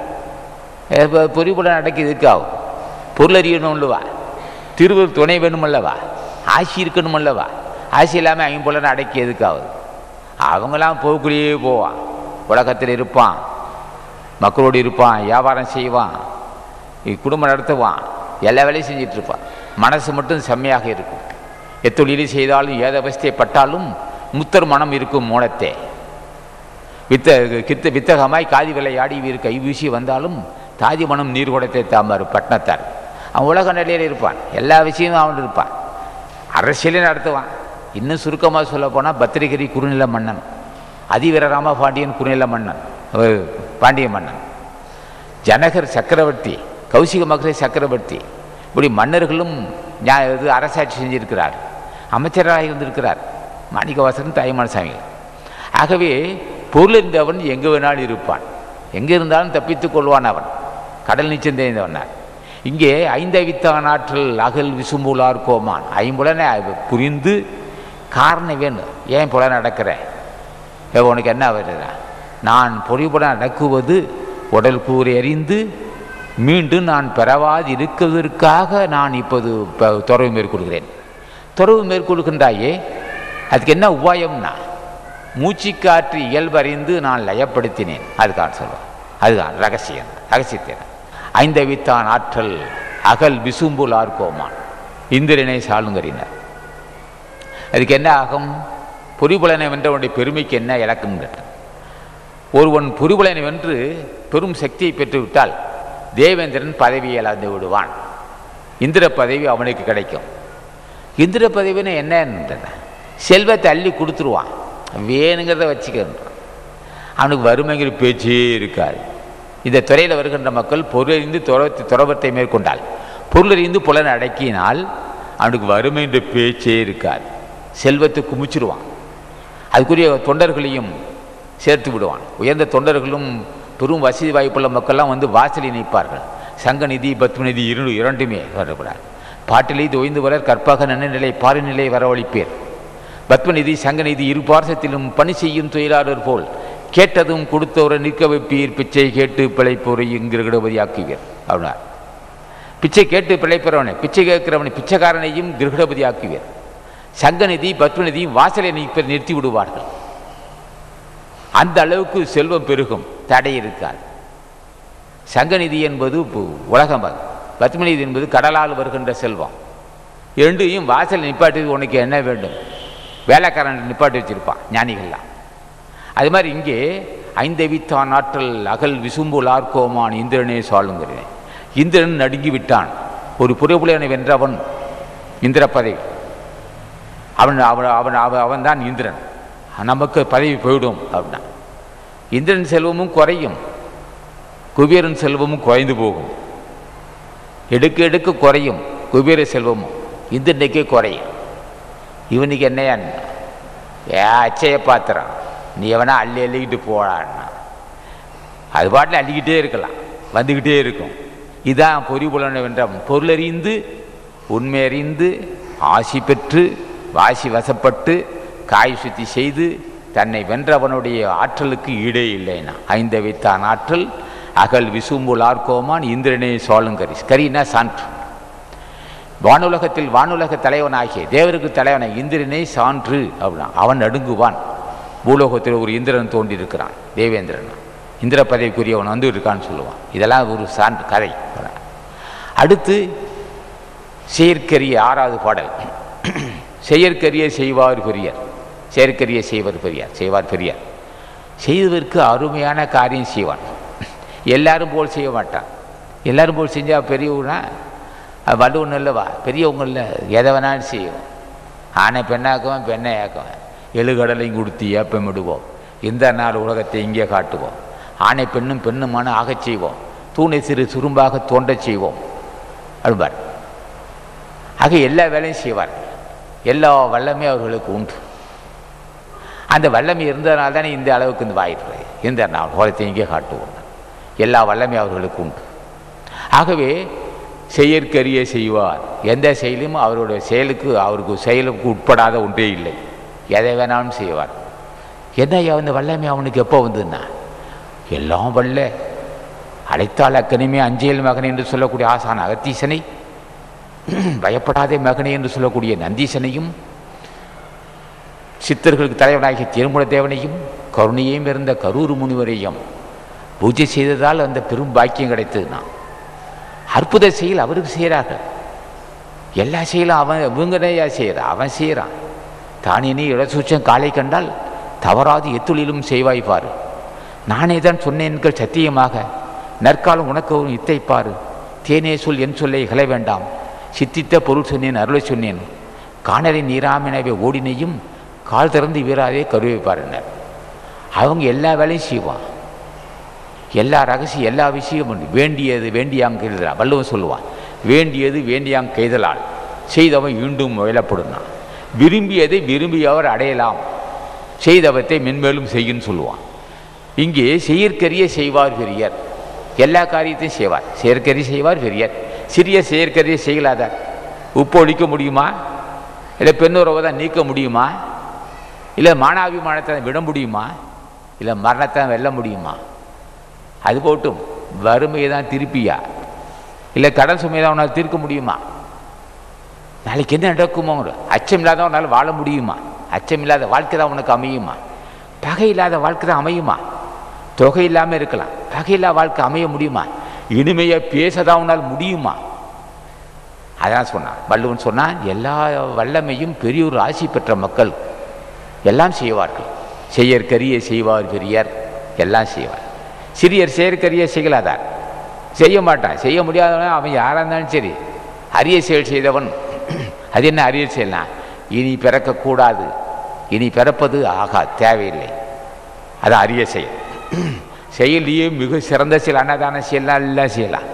பொறிவுள்ள அடக்கு எதுக்காகும்? பொருள் அறியணும் இல்லவா? திருவள்ளுவர் துணை வேணும் அல்லவா? ஆசி இருக்கணும் அல்லவா? ஆசி இல்லாமல் 5 புலனை அடக்கி எதுக்காகுது? அவங்களாம் போக்குள்ளேயே போவான், உலகத்தில் இருப்பான், மக்களோடு இருப்பான், வியாபாரம் செய்வான், குடும்பம் நடத்துவான், எல்லா வேலையும் செஞ்சிட்ருப்பான். மனசு மட்டும் செம்மையாக இருக்கும். எத்தொழிலை செய்தாலும் ஏதவஸ்தை பட்டாலும் முத்தர் மனம் இருக்கும் மூலத்தே. வித்தகமாய் காதி விளையாடி வீர் கை வீசி வந்தாலும் தாதி மனம் நீர் குடத்தை தாம்பார் பட்டினத்தார். அவன் உலக நிலையில் இருப்பான், எல்லா விஷயமும் அவன் இருப்பான், அரசியலே நடத்துவான். இன்னும் சுருக்கமாக சொல்ல போனால் பத்திரிகிரி குறுநில மன்னன், அதிவீரராம பாண்டியன் குறுநில மன்னன், பாண்டிய மன்னன், ஜனகர் சக்கரவர்த்தி, கௌசிக மகரை சக்கரவர்த்தி, இப்படி மன்னர்களும் இது அரசாட்சி செஞ்சிருக்கிறார், அமைச்சராக இருந்திருக்கிறார் மாணிக்கவாசகன் தாயுமான சாமிகள். ஆகவே பொருள் இருந்தவன் எங்கே வேணாலும் இருப்பான், எங்கே இருந்தாலும் தப்பித்துக் கொள்வான், அவன் கடல் நீச்சம் தெரிந்தவனார். இங்கே ஐந்தவித்தான் ஆற்றல் அகல் விசும்புலார் கோமான், ஐம்புலனை புரிந்து காரணம் வேணும். ஏன் புல நடக்கிற உனக்கு என்ன வருதா? நான் பொறிபுல நடக்குவது உடல் கூறி அறிந்து மீண்டும் நான் பெறவாது இருக்கிறதற்காக நான் இப்போது துறவு மேற்கொள்கிறேன். துறவு மேற்கொள்கின்றாயே, அதுக்கு என்ன உபாயம்னா மூச்சு காற்று இயல்பறிந்து நான் லயப்படுத்தினேன். அதுக்கான சொல்லுவேன், அதுதான் ரகசியத்தை. ஐந்தவித்தான் ஆற்றல் அகல் விசும்புல் ஆர்கோமான் இந்திரனை சாளுங்கறினர். அதுக்கு என்ன ஆகும்? பொறிபுலனை வென்றவனுடைய பெருமைக்கு என்ன இலக்கம் கேட்டான். ஒருவன் பொறிபுலனை வென்று பெரும் சக்தியை பெற்றுவிட்டால் தேவேந்திரன் பதவியை இழந்து விடுவான், இந்திர பதவி அவனுக்கு கிடைக்கும். இந்திர பதவின்னு என்ன? செல்வத்தை அள்ளி கொடுத்துருவான், வேணுங்கிறத வச்சுக்கின்றான். அவனுக்கு வறுமைங்கிற பேச்சே இருக்காது. இந்த துறையில் வருகின்ற மக்கள் பொருளறிந்து துறவத்தை மேற்கொண்டால், பொருளறிந்து புலனை அடக்கினால் அவனுக்கு வறுமை என்ற பேச்சே இருக்காது. செல்வத்தை குமிச்சிடுவான், அதுக்குரிய தொண்டர்களையும் சேர்த்து விடுவான். உயர்ந்த தொண்டர்களும் பெரும் வசதி வாய்ப்புள்ள மக்கள்லாம் வந்து வாசலில் நிற்பார்கள். சங்கநிதி பத்மநிதி இரண்டுமே வரக்கூடாது. பாட்டிலை தொய்ந்து வர கற்பாக நன்னநிலை பாரிநிலை வரவழைப்பேர். பத்மநிதி சங்கநிதி இரு பார்சத்திலும் பணி செய்யும் தொழிலாளர் போல் கேட்டதும் கொடுத்தவரை நிற்க வைப்பீர், பிச்சை கேட்டு பிழைப்போரை கிரகடபதியாக்குவீர் அப்படின்னார். பிச்சை கேட்டு பிழைப்பவனை, பிச்சை கேட்கிறவனை பிச்சைக்காரனையும் கிரகடபதி ஆக்குவீர். சங்கநிதி பத்மநிதியும் வாசலை நிறுத்தி விடுவார்கள். அந்த அளவுக்கு செல்வம் பெருகும், தடை இருக்காது. சங்கநிதி என்பது உலகம், பத்மநிதி என்பது கடலால் வருகின்ற செல்வம். இரண்டையும் வாசல் நிப்பாட்டி உனக்கு என்ன வேண்டும், வேலைக்காரன் நிப்பாட்டி வச்சிருப்பான் ஞானிகள்லாம். அது மாதிரி இங்கே ஐந்தவித்தான் ஆற்றல் அகல் விசும்புல் ஆர்கோமான் இந்திரனே சாளுங்கிறேன். இந்திரன் நடுங்கி விட்டான். ஒரு புறப்புலனை வென்றவன் இந்திர பதவி, அவன் தான் இந்திரன். நமக்கு பதவி போயிடும் அப்படின்னா இந்திரன் செல்வமும் குறையும், குபேரன் செல்வமும் குறைந்து போகும். எடுக்க குறையும் குபேர செல்வமும், இந்திரனுக்கே குறையும். இவனுக்கு என்னையா அச்சய பாத்திரம், நீ எவனா அள்ளிக்கிட்டு போடான்னா அது பாட்டில் அள்ளிக்கிட்டே இருக்கலாம், வந்துக்கிட்டே இருக்கும். இதான் பொறிபுலனை வென்ற பொருளறிந்து உண்மை அறிந்து ஆசி பெற்று வாசி வசப்பட்டு காய் சுத்தி செய்து தன்னை வென்றவனுடைய ஆற்றலுக்கு ஈடே இல்லைன்னா ஐந்தவித்தான் ஆற்றல் அகல் விசும்புல் ஆர்கோமான் இந்திரனே சோழங்கரி. கரினா சான்று. வானுலகத்தில் வானுலக தலைவனாகிய தேவருக்கு தலைவனாக இந்திரனே சான்று அப்படின்னா அவன் நடுங்குவான். பூலோகத்தில் ஒரு இந்திரன் தோன்றி இருக்கிறான், தேவேந்திரன், இந்திர பதவிக்குரியவன் வந்து இருக்கான்னு சொல்லுவான். இதெல்லாம் ஒரு சான்று கதை. அடுத்து செயற்கரிய 6வது பாடல். செயற்கரிய செய்வார் பெரியார், செயற்கரிய செய்வார் பெரியார், செய்வார் பெரியார். செய்வதற்கு அருமையான காரியம் செய்வான். எல்லாரும் போல் செய்ய மாட்டான். எல்லாரும் போல் செஞ்சால் பெரியவனா வலுவன் இல்லவா, பெரியவங்க இல்லை, எதை வேணாலும் செய்வோம். ஆனை பெண்ணாக்குவோம், பெண்ணை ஆக்குவேன், எழுகடலையும் கொடுத்து ஏப்பமிடுவோம், இந்த நாள் உலகத்தை இங்கே காட்டுவோம். ஆணை பெண்ணும் பெண்ணுமான ஆகச் செய்வோம், தூணை சிறு சுரும்பாக தோன்றச் செய்வோம் அழுவார். ஆக எல்லா வேலையும் செய்வார்கள். எல்லா வல்லமே அவர்களுக்கு உண்டு. அந்த வல்லமை இருந்ததுனால தானே இந்த அளவுக்கு இந்த வாயிற்று, இந்த நாள் உலகத்தை இங்கே காட்டுவோம். எல்லா வல்லமே அவர்களுக்கு உண்டு. ஆகவே செயற்கரிய செய்வார். எந்த செயலும் அவருடைய செயலுக்கு செயலுக்கு உட்படாத ஒன்றே இல்லை. எதை வேணாலும் செய்வார். என்ன அந்த வல்லமை அவனுக்கு எப்போ வந்ததுன்னா, எல்லாம் வல்ல அழைத்தால் அக்கனிமே அஞ்சேல் மகனை என்று சொல்லக்கூடிய ஆசான அகத்தீசனை, பயப்படாதே மகனை என்று சொல்லக்கூடிய நந்தீசனையும், சித்தர்களுக்கு தலைவனாகிய திருமுல தேவனையும், கருணையும் இருந்த கரூர் முனிவரையும் பூஜை செய்ததால் அந்த பெரும் பாக்கியம் கிடைத்ததுன்னா, அற்புத செயல் அவருக்கு செய்கிறார்கள். எல்லா செயலும் அவன் இவங்கனையா செய்கிறான், அவன் செய்கிறான். தானினி இடசூச்சம் காலை கண்டால் தவறாது எத்துளிலும் செய்வாய்ப்பார். நானே தான் சொன்னேன்கள் சத்தியமாக, நற்காலம் உனக்கு ஒரு இத்தைப்பார். தேனே சொல் என் சொல்லை இகழ வேண்டாம், சித்தித்த பொருள் சொன்னேன் அருளை சொன்னேன், காணலை நீராமினவை ஓடினையும் கால் திறந்து வீராதே கருவைப்பாருனர். அவங்க எல்லா வேலையும் செய்வான். எல்லா ரகசியம் எல்லா விஷயமும் வேண்டியது வேண்டியாங்க கைதலால், வள்ளுவன் சொல்லுவான், வேண்டியது வேண்டியாங்க கைதலால் செய்தவன் ஈண்டும் முயலப்படுனான். விரும்பியதை விரும்பியவர் அடையலாம், செய்தவத்தை மென்மேலும் செய்யுன்னு சொல்லுவான். இங்கே செயற்கரிய செய்வார் பெரியர், எல்லா காரியத்தையும் செய்வார். செயற்கரிய செய்வார் பெரியர், சிறிய செயற்கரிய செய்யலாதார். உப்பு ஒழிக்க முடியுமா? இல்லை பெண்ணுறவை தான் நீக்க முடியுமா? இல்லை மானாபிமானத்தை விட முடியுமா? இல்லை மரணத்தை வெல்ல முடியுமா? அது போட்டும் வறுமையை தான் திருப்பியா? இல்லை கடன் சுமையை தான் உன்னால் தீர்க்க முடியுமா? நாளைக்கு என்ன நடக்குமோ? அச்சம் இல்லாதவனால் வாழ முடியுமா? அச்சம் இல்லாத வாழ்க்கை தான் உனக்கு அமையுமா? பகை இல்லாத வாழ்க்கை தான் அமையுமா? தொகை இல்லாமல் இருக்கலாம், பகை இல்லாத வாழ்க்கை அமைய முடியுமா? இனிமையை பேசதான் உன்னால் முடியுமா? அதான் சொன்னான் வள்ளுவன். சொன்னான், எல்லா வல்லமையும் பெரியோர் ஆசி பெற்ற மக்கள் எல்லாம் செய்வார்கள். செயற்கரிய செய்வார் பெரியர், எல்லாம் செய்வார். சிறியர் செயற்கரிய செய்யலாதார், செய்ய மாட்டான். செய்ய முடியாதவன் அவன் யாராக இருந்தாலும் சரி. அரிய செயல் செய்தவன், அது என்ன அரிய செயல்னா, இனி பிறக்கக்கூடாது, இனி பிறப்பது ஆகா தேவையில்லை, அது அரிய செயல். செயலையே மிக சிறந்த செயல் அன்னதான செய்யலாம், எல்லாம் செய்யலாம்.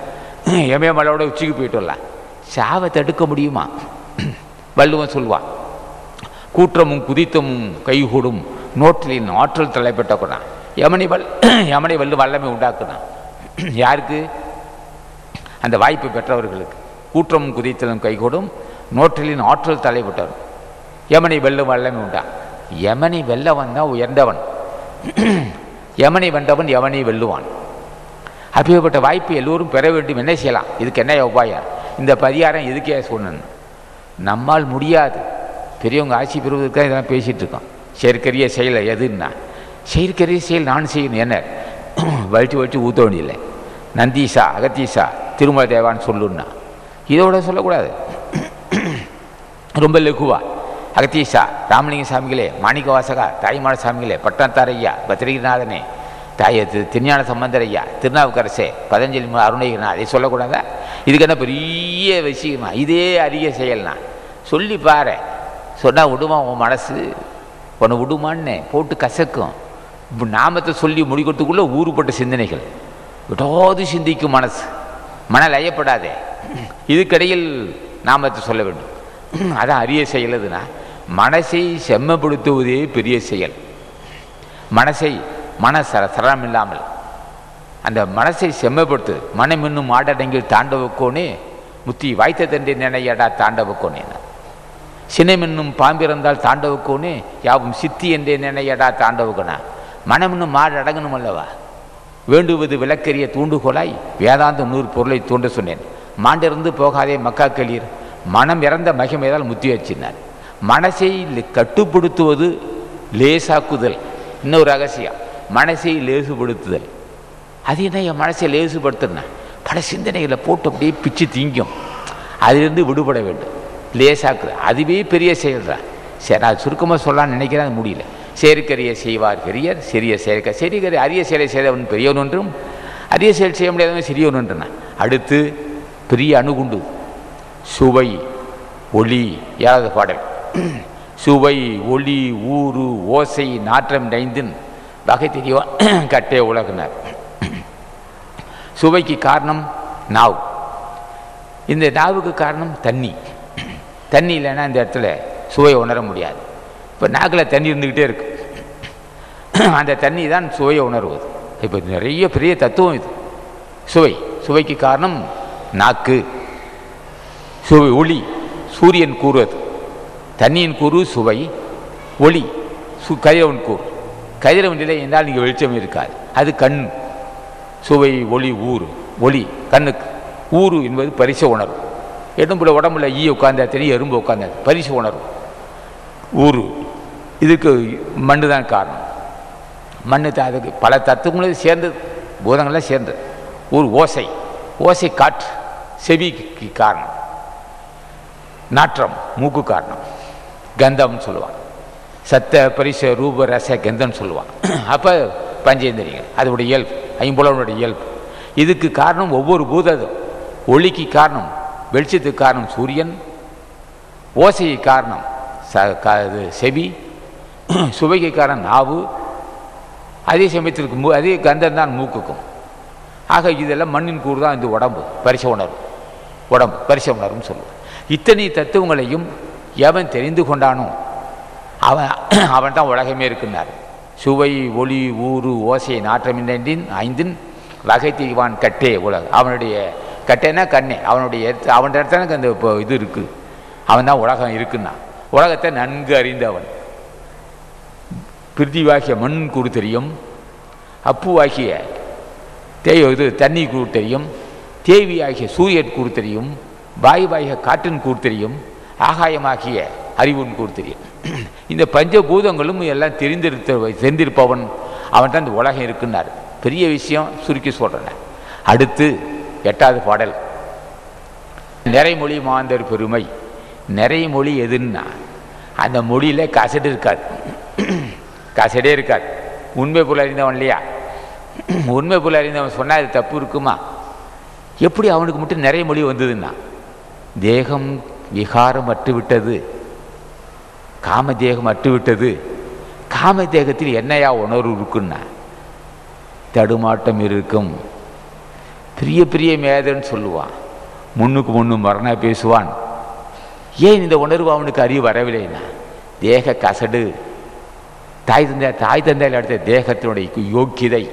எமயமலோட உச்சிக்கு போயிட்டு வரலாம். சாவை தடுக்க முடியுமா? வள்ளுவன் சொல்வான், கூற்றமும் குதித்தமும் கைகூடும் நோற்றலின் ஆற்றல் தலைப்பட்ட கொண்டான். யமனை வல்லு வல்லமை உண்டாக்குனான். யாருக்கு? அந்த வாய்ப்பு பெற்றவர்களுக்கு. கூற்றமும் குதித்தலும் கைகூடும் நோற்றலின் ஆற்றல் தலைப்பட்டவன். யமனை வெல்லும் வல்லமை உண்டான். யமனை வெல்லவன் தான் உயர்ந்தவன். யமனை வென்றவன் யமனை வெல்லுவான். அப்படிப்பட்ட வாய்ப்பு எல்லோரும் பெற வேண்டும். என்ன செய்யலாம்? இதுக்கு என்ன உபாயம்? இந்த பரிகாரம் எதுக்கே சொன்னேன்? நம்மால் முடியாது, பெரியவங்க ஆட்சி பெறுவதற்காக இதெல்லாம் பேசிகிட்டு இருக்கோம். செயற்கரிய செயலை எதுன்னா, செயற்கரிய செயல் நான் செய்யணும். என்ன வலிச்சு வலிச்சு ஊற்ற வேண்டியில்லை. நந்தீசா அகத்தீசா திருமல தேவான்னு சொல்லுன்னா இதோட சொல்லக்கூடாது. ரொம்ப லகுவா அகத்தீசா, ராமலிங்க சாமிகளே, மாணிக்க வாசகா, தாய்மான சாமிகளே, பட்டணத்தார் ஐயா, பத்திரிகிநாதனே, திருஞான சம்பந்தர் ஐயா, திருநாவுக்கரசே, பதஞ்சலி அருணகிரினா, அதை சொல்லக்கூடாதா? இதுக்கு என்ன பெரிய விஷயமா? இதே அரிய செயல்னா சொல்லி பாரு. சொன்னால் விடுமா உன் மனசு? உன்னை விடுமான்னு போட்டு கசக்கும். இப்போ நாமத்தை சொல்லி முடிக்கிறதுக்குள்ளே ஊறுபட்ட சிந்தனைகள் விடாது சிந்திக்கும் மனசு. மணல் ஐயப்படாதே. இதுக்கிடையில் நாமத்தை சொல்ல வேண்டும். அதான் அரிய செயல். எதுனா மனசை செம்மப்படுத்துவதே பெரிய செயல். மனசை சரணம் இல்லாமல் அந்த மனசை செம்மப்படுத்து. மனம் இன்னும் ஆடடங்கில் தாண்டவுக்கோனே முத்தி வாய்த்த தண்டை நினையடா தாண்டவுக்கோனே. சினம் என்னும் பாம்பிறந்தால் தாண்டவுக்கோனே யாவும் சித்தி என்றே நினையடா தாண்டவுக்கோனா. மனம் இன்னும் மாடு அடங்கணும் அல்லவா? வேண்டுவது விளக்கரிய தூண்டுகோலாய் வேதாந்த 100 பொருளை தூண்ட சொன்னேன். மாண்டிருந்து போகாதே மக்கா களீர். மனம் இறந்த மகிமையால் முத்தி வச்சினார். மனசை கட்டுப்படுத்துவது லேசாக்குதல். இன்னொரு ரகசியம், மனசை லேசுபடுத்துதல். அது என்ன? என் மனசை லேசுபடுத்துனா பல சிந்தனைகளை போட்டு அப்படியே பிச்சு திங்கும். அதிலிருந்து விடுபட வேண்டும். லேசாக்குது, அதுவே பெரிய செயல் தான். சரி, நான் சுருக்கமாக சொல்லலான்னு நினைக்கிறேன், அது முடியல. செயற்கரிய செய்வார் பெரியர், சிறிய செயற்கரிய அரிய செயலை செய்தவன் பெரியவன் ஒன்றும், அரிய செயல் செய்ய முடியாதவன் சிறியவன் ஒன்றுனா. அடுத்து பெரிய அணுகுண்டு சுவை ஒளி. ஏழாவது பாடல். சுவை ஒளி ஊறு ஓசை நாற்றம் நைந்தின் வகை தெரியவன் கட்டே உலகினர். சுவைக்கு காரணம் நாவு. இந்த நாவுக்கு காரணம் தண்ணி. தண்ணி இல்லைன்னா இந்த இடத்துல சுவையை உணர முடியாது. இப்போ நாக்கில் தண்ணி இருந்துக்கிட்டே இருக்கு. அந்த தண்ணி தான் சுவையை உணர்வது. இப்போ நிறைய பெரிய தத்துவம் இது. சுவைக்கு காரணம் நாக்கு. சுவை ஒளி சூரியன் கூறுவது. தண்ணியின் கூறு சுவை. ஒளி கதிரவன் கூறு. கதிரவன் நிலை என்றால் நீங்கள் வெளிச்சம் இருக்காது, அது கண். சுவை ஒளி ஊறு. ஒளி கண்ணுக்கு. ஊறு என்பது பரிச உணர்வு. உடம்புல ஈ உட்கார்ந்தா தெரியும், எறும்பு உட்கார்ந்தா பரிசு உணர்வு. ஊறு இதுக்கு மண்ணு தான் காரணம். மண்ணு தான். அதுக்கு பல தத்துவங்களும் சேர்ந்தது, பூதங்கள்லாம் சேர்ந்தது. ஊர் ஓசை காற்று. செவிக்கு காரணம். நாற்றம் மூக்கு காரணம். கந்தம்னு சொல்லுவான். சத்த பரிச ரூப ரச கந்தம்னு சொல்லுவான். அப்போ பஞ்சேந்திரியங்கள் அதோடைய இயல்பு, ஐம்புலனுடைய இயல்பு. இதுக்கு காரணம் ஒவ்வொரு பூதம். ஒளிக்கு காரணம் வெளிச்சத்துக்கு காரணம் சூரியன். ஓசைக்கு காரணம் செவி. சுவைக்கு காரணம் நாவு. அதே சமயத்திற்கு அதே கந்தம் தான் மூக்குக்கும். ஆக இதெல்லாம் மண்ணின் கூறு தான் இந்த உடம்பு. பரிச உணர்வு. உடம்பு பரிச உணர்வுன்னு சொல்லுவோம். இத்தனை தத்துவங்களையும் எவன் தெரிந்து கொண்டானோ அவன் தான் உலகமே இருக்குன்னார். சுவை ஒளி ஊறு ஓசை நாற்றமின்றின் ஐந்தின் வகை தீவான் கட்டே உலகம். அவனுடைய கட்டேன்னா கண்ணே, அவனுடைய அவனுடைய இடத்துல அந்த இது இருக்குது. அவன் தான் உலகம் இருக்குன்னா. உலகத்தை நன்கு அறிந்தவன். பிருத்திவாகிய மண் கூறு தெரியும், அப்புவாகிய இது தண்ணி கூறு தெரியும், தேவி ஆகிய சூரியன் கூறு தெரியும், வாயுவாகிய காற்றின் கூறு தெரியும், ஆகாயமாகிய அறிவுன் கூறு தெரியும். இந்த பஞ்சபூதங்களும் எல்லாம் தெரிந்திருப்பவன் அவன் தான் இந்த உலகம் இருக்குன்னார். பெரிய விஷயம் சுருக்கி சொல்கிறேன். அடுத்து 8வது பாடல், நிறைமொழி மாந்தர் பெருமை. நிறைமொழி எதுன்னா அந்த மொழியில் கசடு இருக்காது, கசடே இருக்காது. உண்மை போல் அறிந்தவன் இல்லையா? உண்மை போல் அறிந்தவன் சொன்னால் அது தப்பு இருக்குமா? எப்படி அவனுக்கு மட்டும் நிறைய மொழி வந்ததுன்னா, தேகம் விகாரம் அற்றுவிட்டது, காமதேகம் அற்றுவிட்டது. காமதேகத்தில் என்னையா உணர்வு இருக்குன்னா தடுமாட்டம் இருக்கும். பெரிய பெரிய மேதன்னு சொல்லுவான், முன்னுக்கு முன்னு மரண பேசுவான். ஏன் இந்த உணர்வு அவனுக்கு அறிவு வரவில்லைன்னா, தேக கசடு. தாய் தந்தையில் அடுத்த தேகத்தினுடைய யோக்கியதை,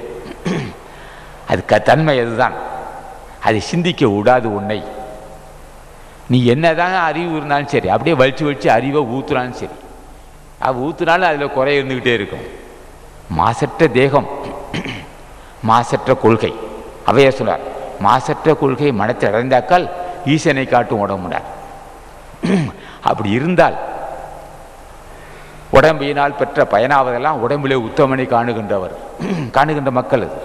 அது தன்மை அதுதான். அதை சிந்திக்க விடாது உன்னை. நீ என்னதான் அறிவு இருந்தாலும் சரி, அப்படியே வலிச்சு அறிவை ஊற்றுனாலும் சரி, ஊற்றுனாலும் அதில் குறை இருந்துக்கிட்டே இருக்கும். மாசற்ற தேகம், மாசற்ற கொள்கை. அவைய சொன்னார், மாசற்ற கொள்கை மனத்தை அடைந்தாக்கால் ஈசனை காட்டும் உடம்புனார். அப்படி இருந்தால் உடம்பினால் பெற்ற பயனாவதெல்லாம் உடம்பிலே உத்தமனை காணுகின்ற மக்கள் அது.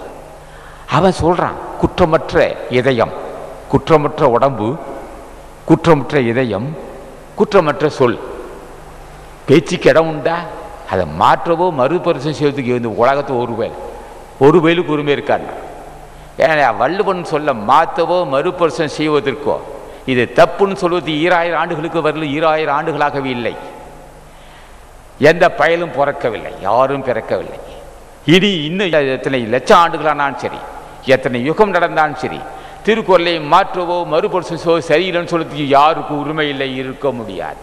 அவன் சொல்றான், குற்றமற்ற இதயம், குற்றமற்ற உடம்பு, குற்றமற்ற இதயம், குற்றமற்ற சொல். பேச்சுக்கு இடம் உண்டா? அதை மாற்றவோ மறுபரிசம் செய்வதுக்கு இந்த உலகத்தை ஒரு வேலுக்கு உரிமை இருக்காரு. ஏன்னா வள்ளுவன் சொல்ல மாற்றவோ மறுபரிசம் செய்வதற்கோ இது தப்புன்னு சொல்வது 2000 ஆண்டுகளுக்கு வரல, 2000 ஆண்டுகளாகவே இல்லை. எந்த பயலும் பிறக்கவில்லை, யாரும் பிறக்கவில்லை. இனி இன்னும் எத்தனை லட்சம் ஆண்டுகளானாலும் சரி, எத்தனை யுகம் நடந்தாலும் சரி, திருக்குறளை மாற்றவோ மறுபரிசோ சரியில்லைன்னு சொல்றதுக்கு யாருக்கு உரிமை இல்லை, இருக்க முடியாது.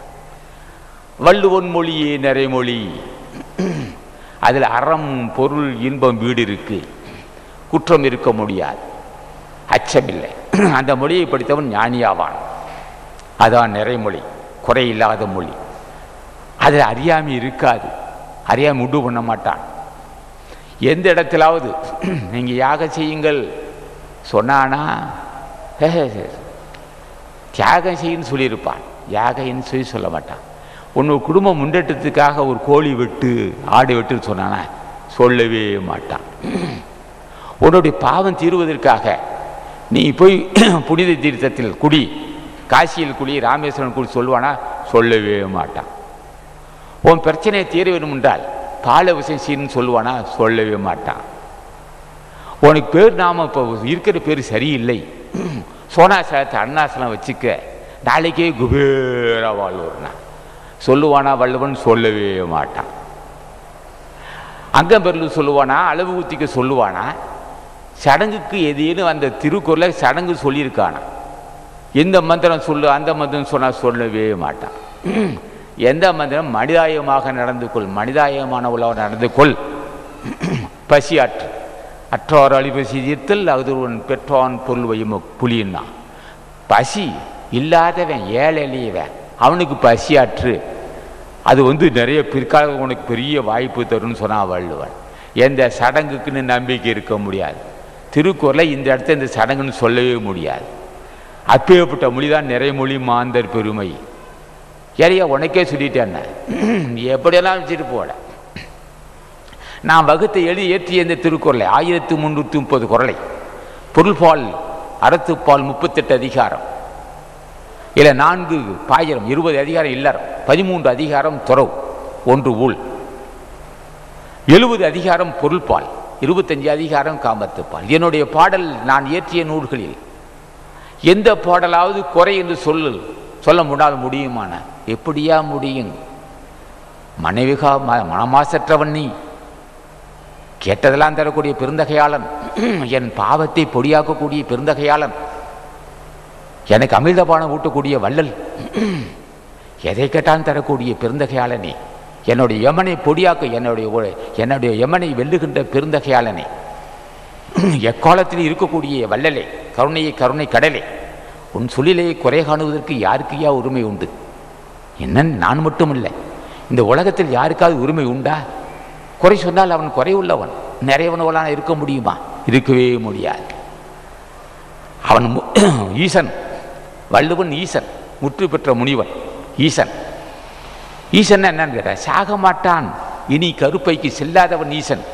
வள்ளுவன் மொழியே நிறைமொழி. அதில் அறம் பொருள் இன்பம் வீடு இருக்கு, குற்றம் இருக்க முடியாது, அச்சமில்லை. அந்த மொழியை படித்தவன் ஞானியாவான். அதான் நிறைமொழி, குறையில்லாத மொழி. அதில் அறியாமை இருக்காது, அறியாமை உண்டு பண்ண மாட்டான். எந்த இடத்திலாவது நீங்கள் யாகம் செய்யுங்கள் சொன்னானா தியாகம் செய்யுன்னு சொல்லியிருப்பான், யாகைன்னு சொல்லி சொல்ல மாட்டான். உன்னோட குடும்பம் முன்னேற்றத்துக்காக ஒரு கோழி வெட்டு ஆடு வெட்டுன்னு சொன்னானா சொல்லவே மாட்டான். உன்னுடைய பாவம் தீர்வதற்காக நீ போய் புனித தீர்த்தத்தில் குடி, காசியில் குடி, ராமேஸ்வரன் குடி சொல்லுவானா சொல்லவே மாட்டான். உன் பிரச்சனையை தீர வேணும் என்றால் பால விஷயம் சீர்னு சொல்லுவானா சொல்லவே மாட்டான். உனக்கு பேர் நாம இப்போ இருக்கிற பேர் சரியில்லை, சோனாசலத்தை அண்ணாசலம் வச்சுக்க, நாளைக்கே குபேரா வாழ்வர்னா சொல்லுவானா வள்ளுவன் சொல்லவே மாட்டான். அங்கம்பெருள் சொல்லுவானா, அளவு ஊத்திக்க சொல்லுவானா, சடங்குக்கு எதுன்னு அந்த திருக்குறளை சடங்கு சொல்லியிருக்கானா, எந்த மந்திரம் சொல்லு அந்த மந்திரம் சொன்னால் சொல்லவே மாட்டான். எந்த மந்திரம் மனிதாயமாக நடந்து கொள், மனிதாயமான உள்ள நடந்து கொள், பசியாற்று, அற்றோர் அழிபசி தீர்த்தல் அகுதுவன் பெற்றோன் பொருள் வையும் புலின்னா. பசி இல்லாதவன் ஏழை எளியவன் அவனுக்கு பசியாற்று, அது நிறைய பிற்கால உனக்கு பெரிய வாய்ப்பு தரும்னு சொன்னான் வள்ளுவன். எந்த சடங்குக்குன்னு நம்பிக்கை இருக்க முடியாது. திருக்குறளை இந்த இடத்த இந்த சடங்குன்னு சொல்லவே முடியாது. அப்பேற்பட்ட மொழிதான் நிறைமொழி மாந்தர் பெருமை. ஏறையா உனக்கே சொல்லிட்டேன்ன, எப்படியெல்லாம் வச்சுட்டு போட. நான் வகுத்தை ஏற்றிய இந்த திருக்குறளை 1330 குறளை, பொருள்பால் அறத்துப்பால் 38 அதிகாரம், இல்லை 4 பாயிரம் 20 அதிகாரம் இல்லறம், 13 அதிகாரம் துறவு, 1 ஊழ், 70 அதிகாரம் பொருள்பால், 25 அதிகாரம் காமத்துப்பால். என்னுடைய பாடல் நான் இயற்றிய நூல்களில் எந்த பாடலாவது குறை என்று சொல்ல முடியுமான? எப்படியா முடியும்? மனைவிகா மனமாசற்றவன் நீ, கேட்டதெல்லாம் தரக்கூடிய பெருந்தகையாளன், என் பாவத்தை பொடியாக்கக்கூடிய பெருந்தகையாளன், எனக்கு அமிர்தபானம் ஊட்டக்கூடிய வள்ளல், எதை கேட்டாலும் தரக்கூடிய பெருந்தகையாளனே, என்னுடைய யமனை பொடியாக்க, என்னுடைய யமனை வெல்லுகின்ற பெருந்தகையாளனே, எக்காலத்தில் இருக்கக்கூடிய வள்ளலே, கருணை கடலே, உன் சொல்லிலே குறை காணுவதற்கு யாருக்கையா உரிமை உண்டு? என்ன நான் மட்டும் இல்லை, இந்த உலகத்தில் யாருக்காவது உரிமை உண்டா? குறை சொன்னால் அவன் குறை உள்ளவன், நிறையவனவளான இருக்க முடியுமா? இருக்கவே முடியாது. அவன் ஈசன், வள்ளுவன் ஈசன், முற்று பெற்ற முனிவன் ஈசன். ஈசன் என்னன்னு கேட்ட, சாக மாட்டான், இனி கருப்பைக்கு செல்லாதவன் ஈசன்,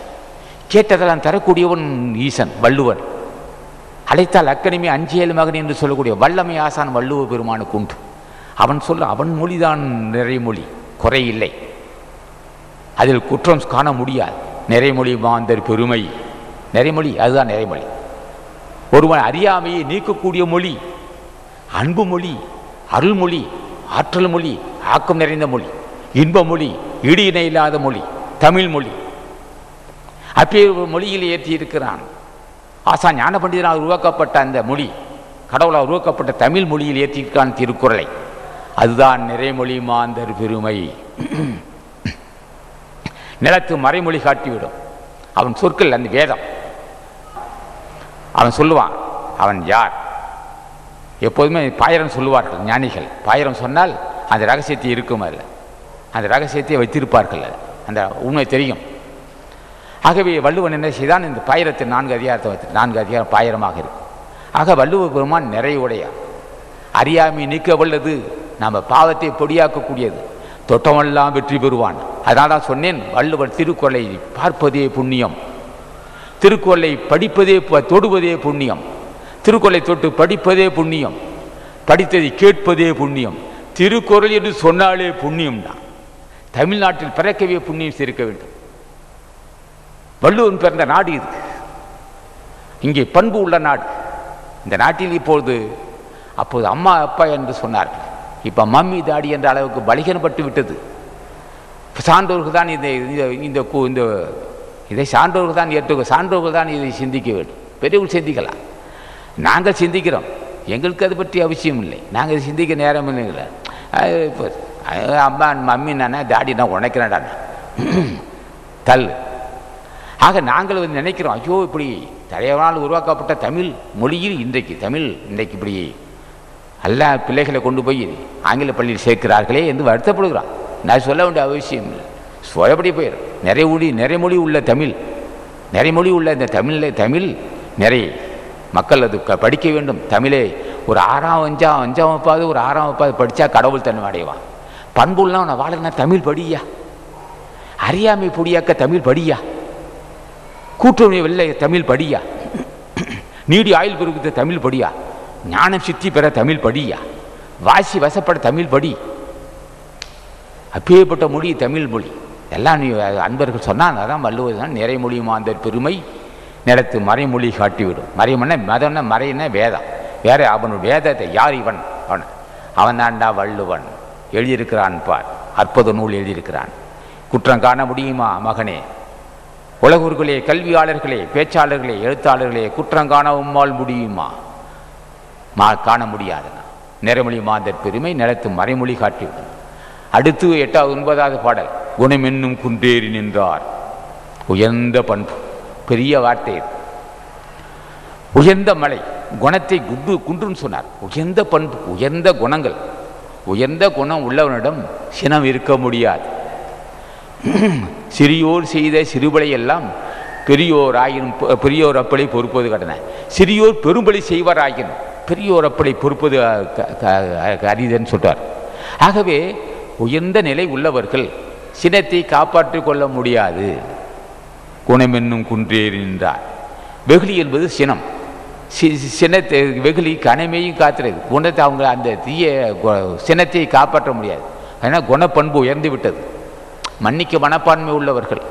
கேட்டதெல்லாம் தரக்கூடியவன் ஈசன் வள்ளுவன். அழைத்தால் அக்கனிமே அஞ்சியல் மகன் என்று சொல்லக்கூடிய வல்லமை ஆசான் வள்ளுவ பெருமானுக்கு உண்டு. அவன் மொழிதான் நிறைமொழி, குறையில்லை, அதில் குற்றம் காண முடியாது. நிறைமொழி மாந்தர் பெருமை, நிறைமொழி அதுதான் நிறைமொழி. ஒருவன் அறியாமையை நீக்கக்கூடிய மொழி, அன்பு மொழி, அருள்மொழி, ஆற்றல் மொழி, ஆக்கம் நிறைந்த மொழி, இன்ப மொழி, ஈடு இணை இல்லாத மொழி தமிழ் மொழி. அப்பே மொழியில் ஏற்றி இருக்கிறான் ஆசான் ஞான பண்டிதனால் உருவாக்கப்பட்ட அந்த மொழி, கடவுளால் உருவாக்கப்பட்ட தமிழ் மொழியில் ஏற்றிருக்கான் திருக்குறளை. அதுதான் நிறைமொழி மாந்தர் பெருமை. நிலத்து மறைமொழி காட்டிவிடும் அவன் சொற்கள், அந்த வேதம். அவன் சொல்லுவான் அவன் யார். எப்போதுமே பாயிரம் சொல்லுவார்கள் ஞானிகள். பாயிரம் சொன்னால் அந்த ரகசியத்தை இருக்கும், அதில் அந்த ரகசியத்தை வைத்திருப்பார்கள், அந்த உண்மை தெரியும். ஆகவே வள்ளுவன் என்ன செய்தான், இந்த பாயிரத்தை 4 அதிகாரத்தை வைத்து 4 அதிகாரம் பாயிரமாக இருக்கும். ஆக வள்ளுவ பெருமான் நிறைவுடையார், அறியாமை நீக்க வல்லது, நம்ம பாவத்தை பொடியாக்கக்கூடியது, தொட்டமெல்லாம் வெற்றி பெறுவான். அதனால தான் சொன்னேன், வள்ளுவர் திருக்குறளை பார்ப்பதே புண்ணியம், திருக்குறளை படிப்பதே தொடுவதே புண்ணியம், திருக்குறளை தொட்டு படிப்பதே புண்ணியம், படித்ததை கேட்பதே புண்ணியம். திருக்குறள் என்று சொன்னாலே புண்ணியம் தான். தமிழ்நாட்டில் பிறக்கவே புண்ணியம் சேர்க்க வேண்டும். வள்ளுவன் பிறந்த நாடு இது, இங்கே பண்பு உள்ள நாடு. இந்த நாட்டில் அப்போது அம்மா அப்பா என்று சொன்னார்கள், இப்போ மம்மி தாடி என்ற அளவுக்கு பலிகன்பட்டு விட்டது. சான்றோர்கள் தான் இதை சான்றோர்கள் தான் சான்றோர்கள் தான் இதை சிந்திக்க வேண்டும். பெரியவர்கள் சிந்திக்கலாம், நாங்கள் சிந்திக்கிறோம், எங்களுக்கு அது பற்றி அவசியம் இல்லை, நாங்கள் இதை சிந்திக்க நேரம் இல்லைங்களா. இப்போ அம்மா மம்மி நானே தாடினா உழைக்கிறேன்டா தள்ளு. ஆக நாங்கள் நினைக்கிறோம், ஐயோ இப்படி தலைவனால் உருவாக்கப்பட்ட தமிழ் மொழியில் இன்றைக்கு இப்படி எல்லா பிள்ளைகளை கொண்டு போய் ஆங்கில பள்ளியில் சேர்க்கிறார்களே என்று வருத்தப்படுகிறான். நான் சொல்ல வேண்டிய அவசியம் இல்லை, சொல்லப்படி போயிடும். நிறைமொழி உள்ள தமிழ், நிறைமொழி உள்ள இந்த தமிழ் நிறைய மக்கள் அது படிக்க வேண்டும். தமிழே ஒரு 6ஆம் 5ஆம் வகுப்பாவது, ஒரு 6ஆம் வகுப்பாவது படித்தா கடவுள் தன்மை அடைவான். பண்புலாம் நான் வாழனா தமிழ் படியா, அறியாமை பொடியாக்க தமிழ் படியா, கூட்டுறவு வெள்ளை தமிழ் படியா, நீடி ஆயுள் பெருகுத்த தமிழ் படியா, ஞானம் சித்தி பெற தமிழ் படியா, வாசி வசப்பட தமிழ் படி. அப்பேற்பட்ட மொழி தமிழ் மொழி. எல்லாம் நீ அன்பர்கள் சொன்னால் அதான் வள்ளுவர் தான் நிறைமொழி மாந்தர் பெருமை நிலத்து மறைமொழி காட்டிவிடும். மறைமொழி மதம்னா மறைன்னா வேதம். வேற அவனுடைய வேதத்தை யார் இவன், அவன் தாண்டா வள்ளுவன் எழுதியிருக்கிறான் பார், அற்புத நூல் எழுதியிருக்கிறான். குற்றம் காண முடியுமா மகனே? உலகூர்களே, கல்வியாளர்களே, பேச்சாளர்களே, எழுத்தாளர்களே, குற்றம் காண உம்மால் முடியுமா? காண முடியாதுன்னா நிறைமொழி மாந்தர் பெருமை நிலத்து மறைமொழி காட்டிவிடும். அடுத்து 8வது 9வது பாடல், குணம் என்னும் குன்றேறி நின்றார். உயர்ந்த பண்பு, பெரிய வார்த்தை. உயர்ந்த மலை, குணத்தை குன்றுன்னு சொன்னார். உயர்ந்த பண்பு, உயர்ந்த குணங்கள், உயர்ந்த குணம் உள்ளவனிடம் சினம் இருக்க முடியாது. சிறியோர் செய்த சிறுபலை எல்லாம் பெரியோர் ஆயினும் பெரியோர் அப்பளை பொறுப்பது கடன. சிறியோர் பெரும்பலி செய்வார் ஆகினும் பெரியோர் அப்பளை பொறுப்பது அரிதன்னு சொல்றார். ஆகவே உயர்ந்த நிலை உள்ளவர்கள் சினத்தை காப்பாற்றிக் கொள்ள முடியாது. குணம் என்னும் குன்றேறி நின்றார். வெகுளி என்பது சினம். சினத்தை வெகுளி கனமையும் காத்துறது. குணத்தை அவங்க அந்த தீய சினத்தை காப்பாற்ற முடியாது. ஏன்னா குணப்பண்பு உயர்ந்து விட்டது. மன்னிக்க மனப்பான்மை உள்ளவர்கள்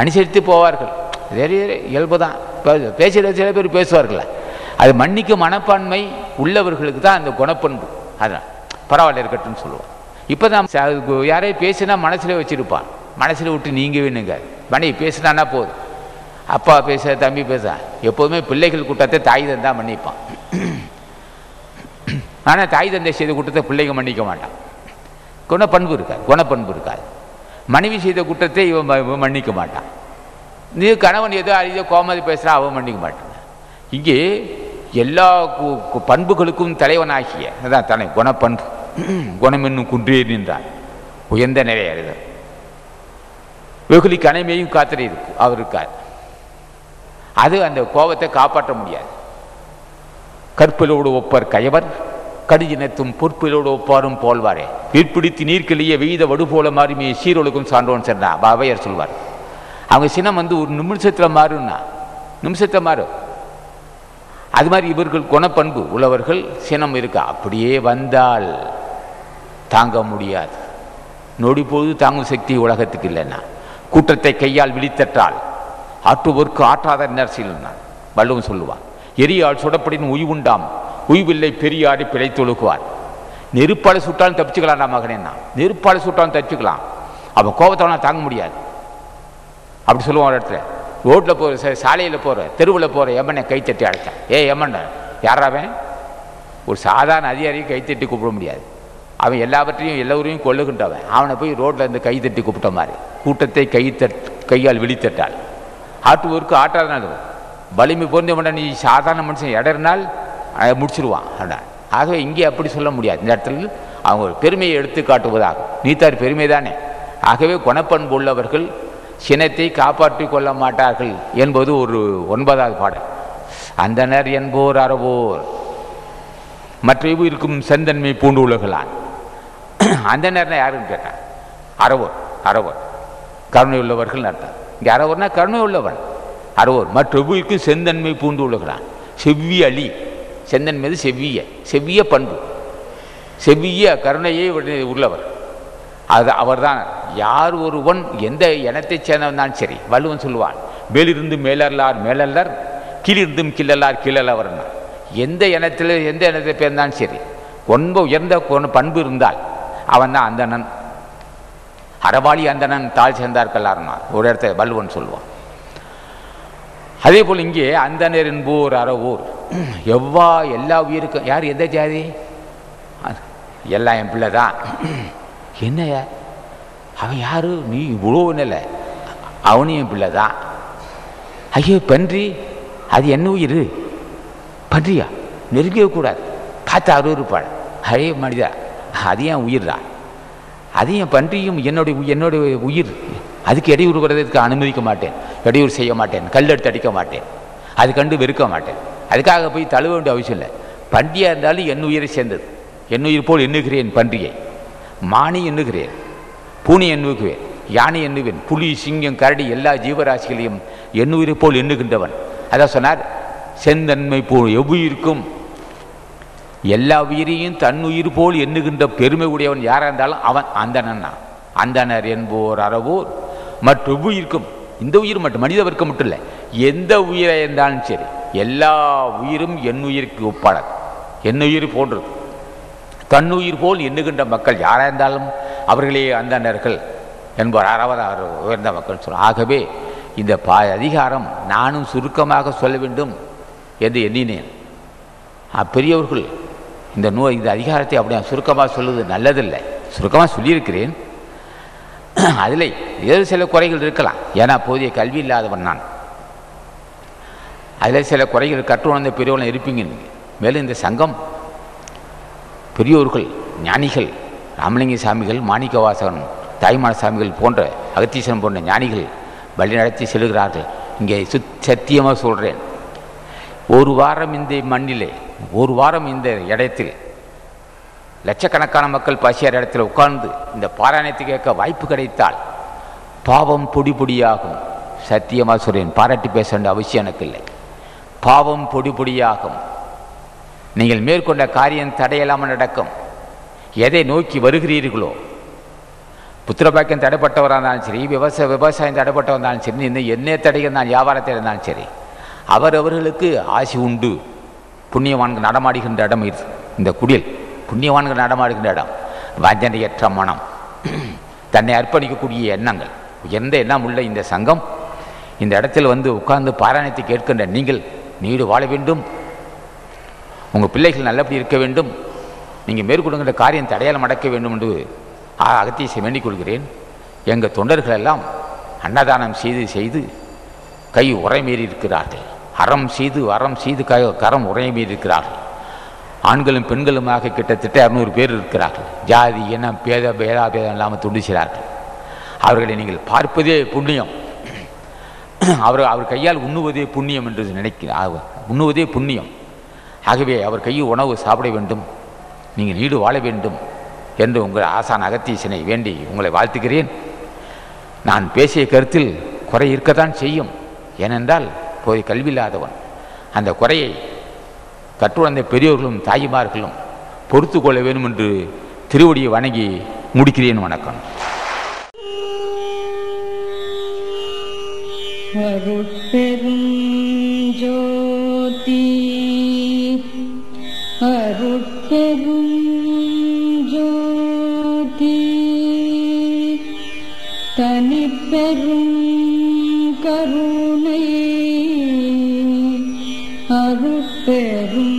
அனுசரித்து போவார்கள். இயல்பு தான், பேசுகிற சில பேர் பேசுவார்கள். அது மன்னிக்க மனப்பான்மை உள்ளவர்களுக்கு தான் அந்த குணப்பண்பு. அதான் பரவாயில்ல இருக்கட்டும்னு சொல்லுவான். இப்போ தான் யாரையும் பேசினா மனசில் வச்சுருப்பான், மனசில் விட்டு நீங்க வேணுங்க. மனைவி பேசினான்னா போதும், அப்பா பேச தம்பி பேச, எப்போதுமே பிள்ளைகள் கூட்டத்தை தாய் தான் மன்னிப்பான். ஆனால் தாய் தந்தை செய்த குற்றத்தை பிள்ளைங்க மன்னிக்க மாட்டான். குணப்பண்பு இருக்காது. மனைவி செய்த குற்றத்தை இவன் மன்னிக்க மாட்டான். நீ கணவன் ஏதோ அறிதோ கோமதி பேசுகிறா, அவன் மன்னிக்க மாட்டான். இங்கே எல்லா பண்புகளுக்கும் தலைவனாகிய அதான் தலை குணப்பண்பு. குணம் என்னும் குன்றே நின்றான் உயர்ந்த நிலை அறிதல். வெகுளி கனைமையும் காத்திரை அவர் இருக்கார். அது அந்த கோபத்தை காப்பாற்ற முடியாது. கற்பிலோடு ஒப்பர் கயவர் கடிஜினத்தும் பொற்பிலோடு ஒப்பாரும் போல்வாரே வீட்பிடித்து நீர்க்கிளிய வெய்த வடு போல மாறுமே சீரொழுக்கும் சான்றோன்னு சொன்னா அவையர் சொல்வார். அவங்க சினம் ஒரு நிமிஷத்தில் மாறும்னா நிமிஷத்தில் மாறும். அது மாதிரி இவர்கள் குணப்பண்பு உள்ளவர்கள் சினம் இருக்கா. அப்படியே வந்தால் தாங்க முடியாது. நொடி பொழுது தாங்கும் சக்தி உலகத்துக்கு இல்லைன்னா கூட்டத்தை கையால் விழித்தற்றால் ஆற்றுவோர்க்கு ஆற்றாத நர்சில்னா வள்ளுவன் சொல்லுவான். எரியால் சுடப்படின் உய்வுண்டாம் உய்வில்லை பெரியாடி பிழைத்தொழுகுவார். நெருப்பால் சுட்டாலும் தப்பிச்சுக்கலாம்டா மகனேன்னா. நெருப்பால் சுட்டாலும் தப்பிச்சுக்கலாம். அவன் கோபத்தவனா தாங்க முடியாது. அப்படி சொல்லுவான் ஒரு இடத்துல. ரோட்டில் போகிற சாலையில் போகிற தெருவில் போகிற எமனை கைத்தட்டி அழைச்சான். எமன் யாராவன்? ஒரு சாதாரண அதிகாரியை கைத்தட்டி கூப்பிட முடியாது. அவன் எல்லாவற்றையும் எல்லோரையும் கொள்ளுகின்றவன். அவனை போய் ரோட்டில் இருந்து கைத்தட்டி கூப்பிட்ட மாதிரி கூட்டத்தை கையால் விழித்தட்டால் ஆட்டுவோருக்கு ஆட்டாதனால வலிமை பொருந்தவன நீ சாதாரண மனுஷன் இடறினால் முடிச்சிருவான். ஆகவே இங்கே அப்படி சொல்ல முடியாது. இந்த இடத்துல அவங்க பெருமையை எடுத்து காட்டுவதாகும். நீத்தார் பெருமை தானே. ஆகவே குணப்பண்பு உள்ளவர்கள் சினத்தை காப்பாற்றி கொள்ள மாட்டார்கள் என்பது ஒரு 9வது பாடல். அந்தனர் என்போர் அறவோர் மற்ற இருக்கும் செந்தன்மை பூண்டு உலகலான். அந்தனர் யாருன்னு கேட்டான். அறவோர் கருணை உள்ளவர்கள் அர்த்தம். இங்கே அறவோர்னா கருணை உள்ளவன். அறவோர் மற்ற இருக்கும் செந்தன்மை பூண்டு உலகலான். செவ்விய அலி செந்தன்மை செவ்விய பண்பு செவ்விய கருணையை உள்ளவர். அது அவர்தான். யார் ஒருவன் எந்த இனத்தைச் சேர்ந்தவன் சரி வள்ளுவன் சொல்லுவான். மேலிருந்து மேலல்லார் கீழிருந்தும் கீழல்லவர்னா. எந்த இனத்தை பேர்ந்தான் சரி ரொம்ப உயர்ந்த பண்பு இருந்தால் அவன் தான் அந்தணன். அறவாளி அந்தணன் தாழ் சேர்ந்தார்கள்னா ஒரு இடத்த வள்ளுவன் சொல்லுவான். அதே போல் இங்கே அந்தனர் என்போர் அறவோர் எல்லா உயிருக்கும் யார் எந்த ஜாதி எல்லாம் என் பிள்ளை தான். என்னையா அவன் யாரு? நீ இவ்வளோ இல்லை, அவனும் என் பிள்ளை தான். ஐயோ பன்றி அது என்ன உயிர்? பன்றியா நெருங்கவே கூடாது. பார்த்து அருவருப்பாள். ஹரே மனிதா அது ஏன் உயிர்டா? அது என் பன்றியும் என்னுடைய உயிர். அதுக்கு இடையூறு வர்றதுக்கு அனுமதிக்க மாட்டேன், இடையூறு செய்ய மாட்டேன், கல்லெடுத்து அடிக்க மாட்டேன், அது கண்டு வெறுக்க மாட்டேன். அதுக்காக போய் தழுவ வேண்டிய அவசியம் இல்லை. பன்றியாக இருந்தாலும் என் உயிரை சேர்ந்தது. என் உயிர் போல் எண்ணுகிறேன் பன்றியை. மானி எண்ணுகிறேன், பூனி எண்ணுகிறேன், யானை எண்ணுவேன், புலி சிங்கம் கரடி எல்லா ஜீவராசிகளையும் எண்ணுயிரை போல் எண்ணுகின்றவன். அதான் சொன்னார் செந்தன்மை போல் எவ்வுயிருக்கும் எல்லா உயிரையும் தன்னுயிர் போல் எண்ணுகின்ற பெருமை உடையவன் யாராக இருந்தாலும் அவன் அந்தணன். அந்தனர் என்போர் அறவோர் மற்ற உயிருக்கும். இந்த உயிர் மட்டும் மனித வர்க்கம் மட்டும் இல்லை, எந்த உயிரை இருந்தாலும் சரி எல்லா உயிரும் எண்ணுயிருக்கு ஒப்பாளர். எண்ணுயிர் போன்றது. தன்னுயிர் போல் எண்ணுகின்ற மக்கள் யாராக இருந்தாலும் அவர்களே அந்தணர்கள் என்பவர். அறவதாக உயர்ந்த மக்கள் சொல்ல. ஆகவே இந்த அதிகாரம் நானும் சுருக்கமாக சொல்ல வேண்டும் என்று எண்ணினேன். பெரியவர்கள் இந்த இந்த அதிகாரத்தை அப்படி சுருக்கமாக சொல்வது நல்லதில்லை. சுருக்கமாக சொல்லியிருக்கிறேன். அதில் ஏதோ சில குறைகள் இருக்கலாம். ஏன்னா போதிய கல்வி இல்லாதவன் நான். அதில் சில குறைகள் கற்றுணர்ந்த பெரியவர்கள் இருப்பீங்க. மேலும் இந்த சங்கம் பெரியோர்கள் ஞானிகள் ராமலிங்க சாமிகள், மாணிக்கவாசகன், தாய்மான சாமிகள் போன்ற அகத்தீசன் போன்ற ஞானிகள் வழிநடத்தி செல்கிறார்கள். இங்கே சத்தியமாக சொல்கிறேன், ஒரு வாரம் இந்த மண்ணிலே, ஒரு வாரம் இந்த இடத்தில் லட்சக்கணக்கான மக்கள் பசியார் இடத்தில் உட்கார்ந்து இந்த பாராயணத்தை கேட்க வாய்ப்பு கிடைத்தால் பாவம் பொடி பொடியாகும். சத்தியமாக சொல்கிறேன், பாராட்டி பேச வேண்டிய அவசியம் எனக்கு இல்லை. பாவம் பொடி பொடியாகும். நீங்கள் மேற்கொண்ட காரியம் தடையில்லாமல் நடக்கும். எதை நோக்கி வருகிறீர்களோ, புத்திரபாக்கியம் தடைப்பட்டவராக இருந்தாலும் சரி, விவசாயம் தடைப்பட்டவர் இருந்தாலும் சரி, இன்னும் என்ன தடைகள் தான் வியாபாரத்தில் இருந்தாலும் சரி, அவரவர்களுக்கு ஆசி உண்டு. புண்ணியவான்கள் நடமாடுகின்ற இடம் இது. இந்த குடில் புண்ணியவான்கள் நடமாடுகின்ற இடம். வஞ்சனையற்ற மனம், தன்னை அர்ப்பணிக்கக்கூடிய எண்ணங்கள், எந்த எண்ணம் உள்ள இந்த சங்கம் இந்த இடத்தில் வந்து உட்கார்ந்து பாராயணத்தை கேட்கின்ற நீங்கள் நீடு வாழ வேண்டும், உங்கள் பிள்ளைகள் நல்லபடி இருக்க வேண்டும், நீங்கள் மேற்கொள்ளுங்கிற காரியம் தடையால் மடக்க வேண்டும் என்று அகத்தீசை வேண்டிக் கொள்கிறேன். எங்கள் தொண்டர்கள் எல்லாம் அன்னதானம் செய்து கை உரைமீறி இருக்கிறார்கள். அறம் செய்து கரம் உரைமீறி இருக்கிறார்கள். ஆண்களும் பெண்களுமாக கிட்டத்தட்ட 200 பேர் இருக்கிறார்கள். ஜாதி இனம் பேதாபேதம் இல்லாமல் தொண்டு செய்கிறார்கள். அவர்களை நீங்கள் பார்ப்பதே புண்ணியம். அவர் கையால் உண்ணுவதே புண்ணியம் என்று நினைக்கிறார். உண்ணுவதே புண்ணியம். ஆகவே அவர் கையில் உணவு சாப்பிட வேண்டும், நீங்கள் நீடு வாழ வேண்டும் என்று உங்கள் ஆசான் அகத்தீசனை வேண்டி உங்களை வாழ்த்துகிறேன். நான் பேசிய கருத்தில் குறை இருக்கத்தான் செய்யும். ஏனென்றால் போய் கல்வியில்லாதவன். அந்த குறையை கற்றுவந்த பெரியோர்களும் தாய்மார்களும் பொறுத்து கொள்ள வேண்டும் என்று திருவடியை வணங்கி முடிக்கிறேன். வணக்கம். அருட்பெரும் ஜோதி அருட்பெரும் ஜோதி தனிப்பெரும் கருணை அருட்பெரும்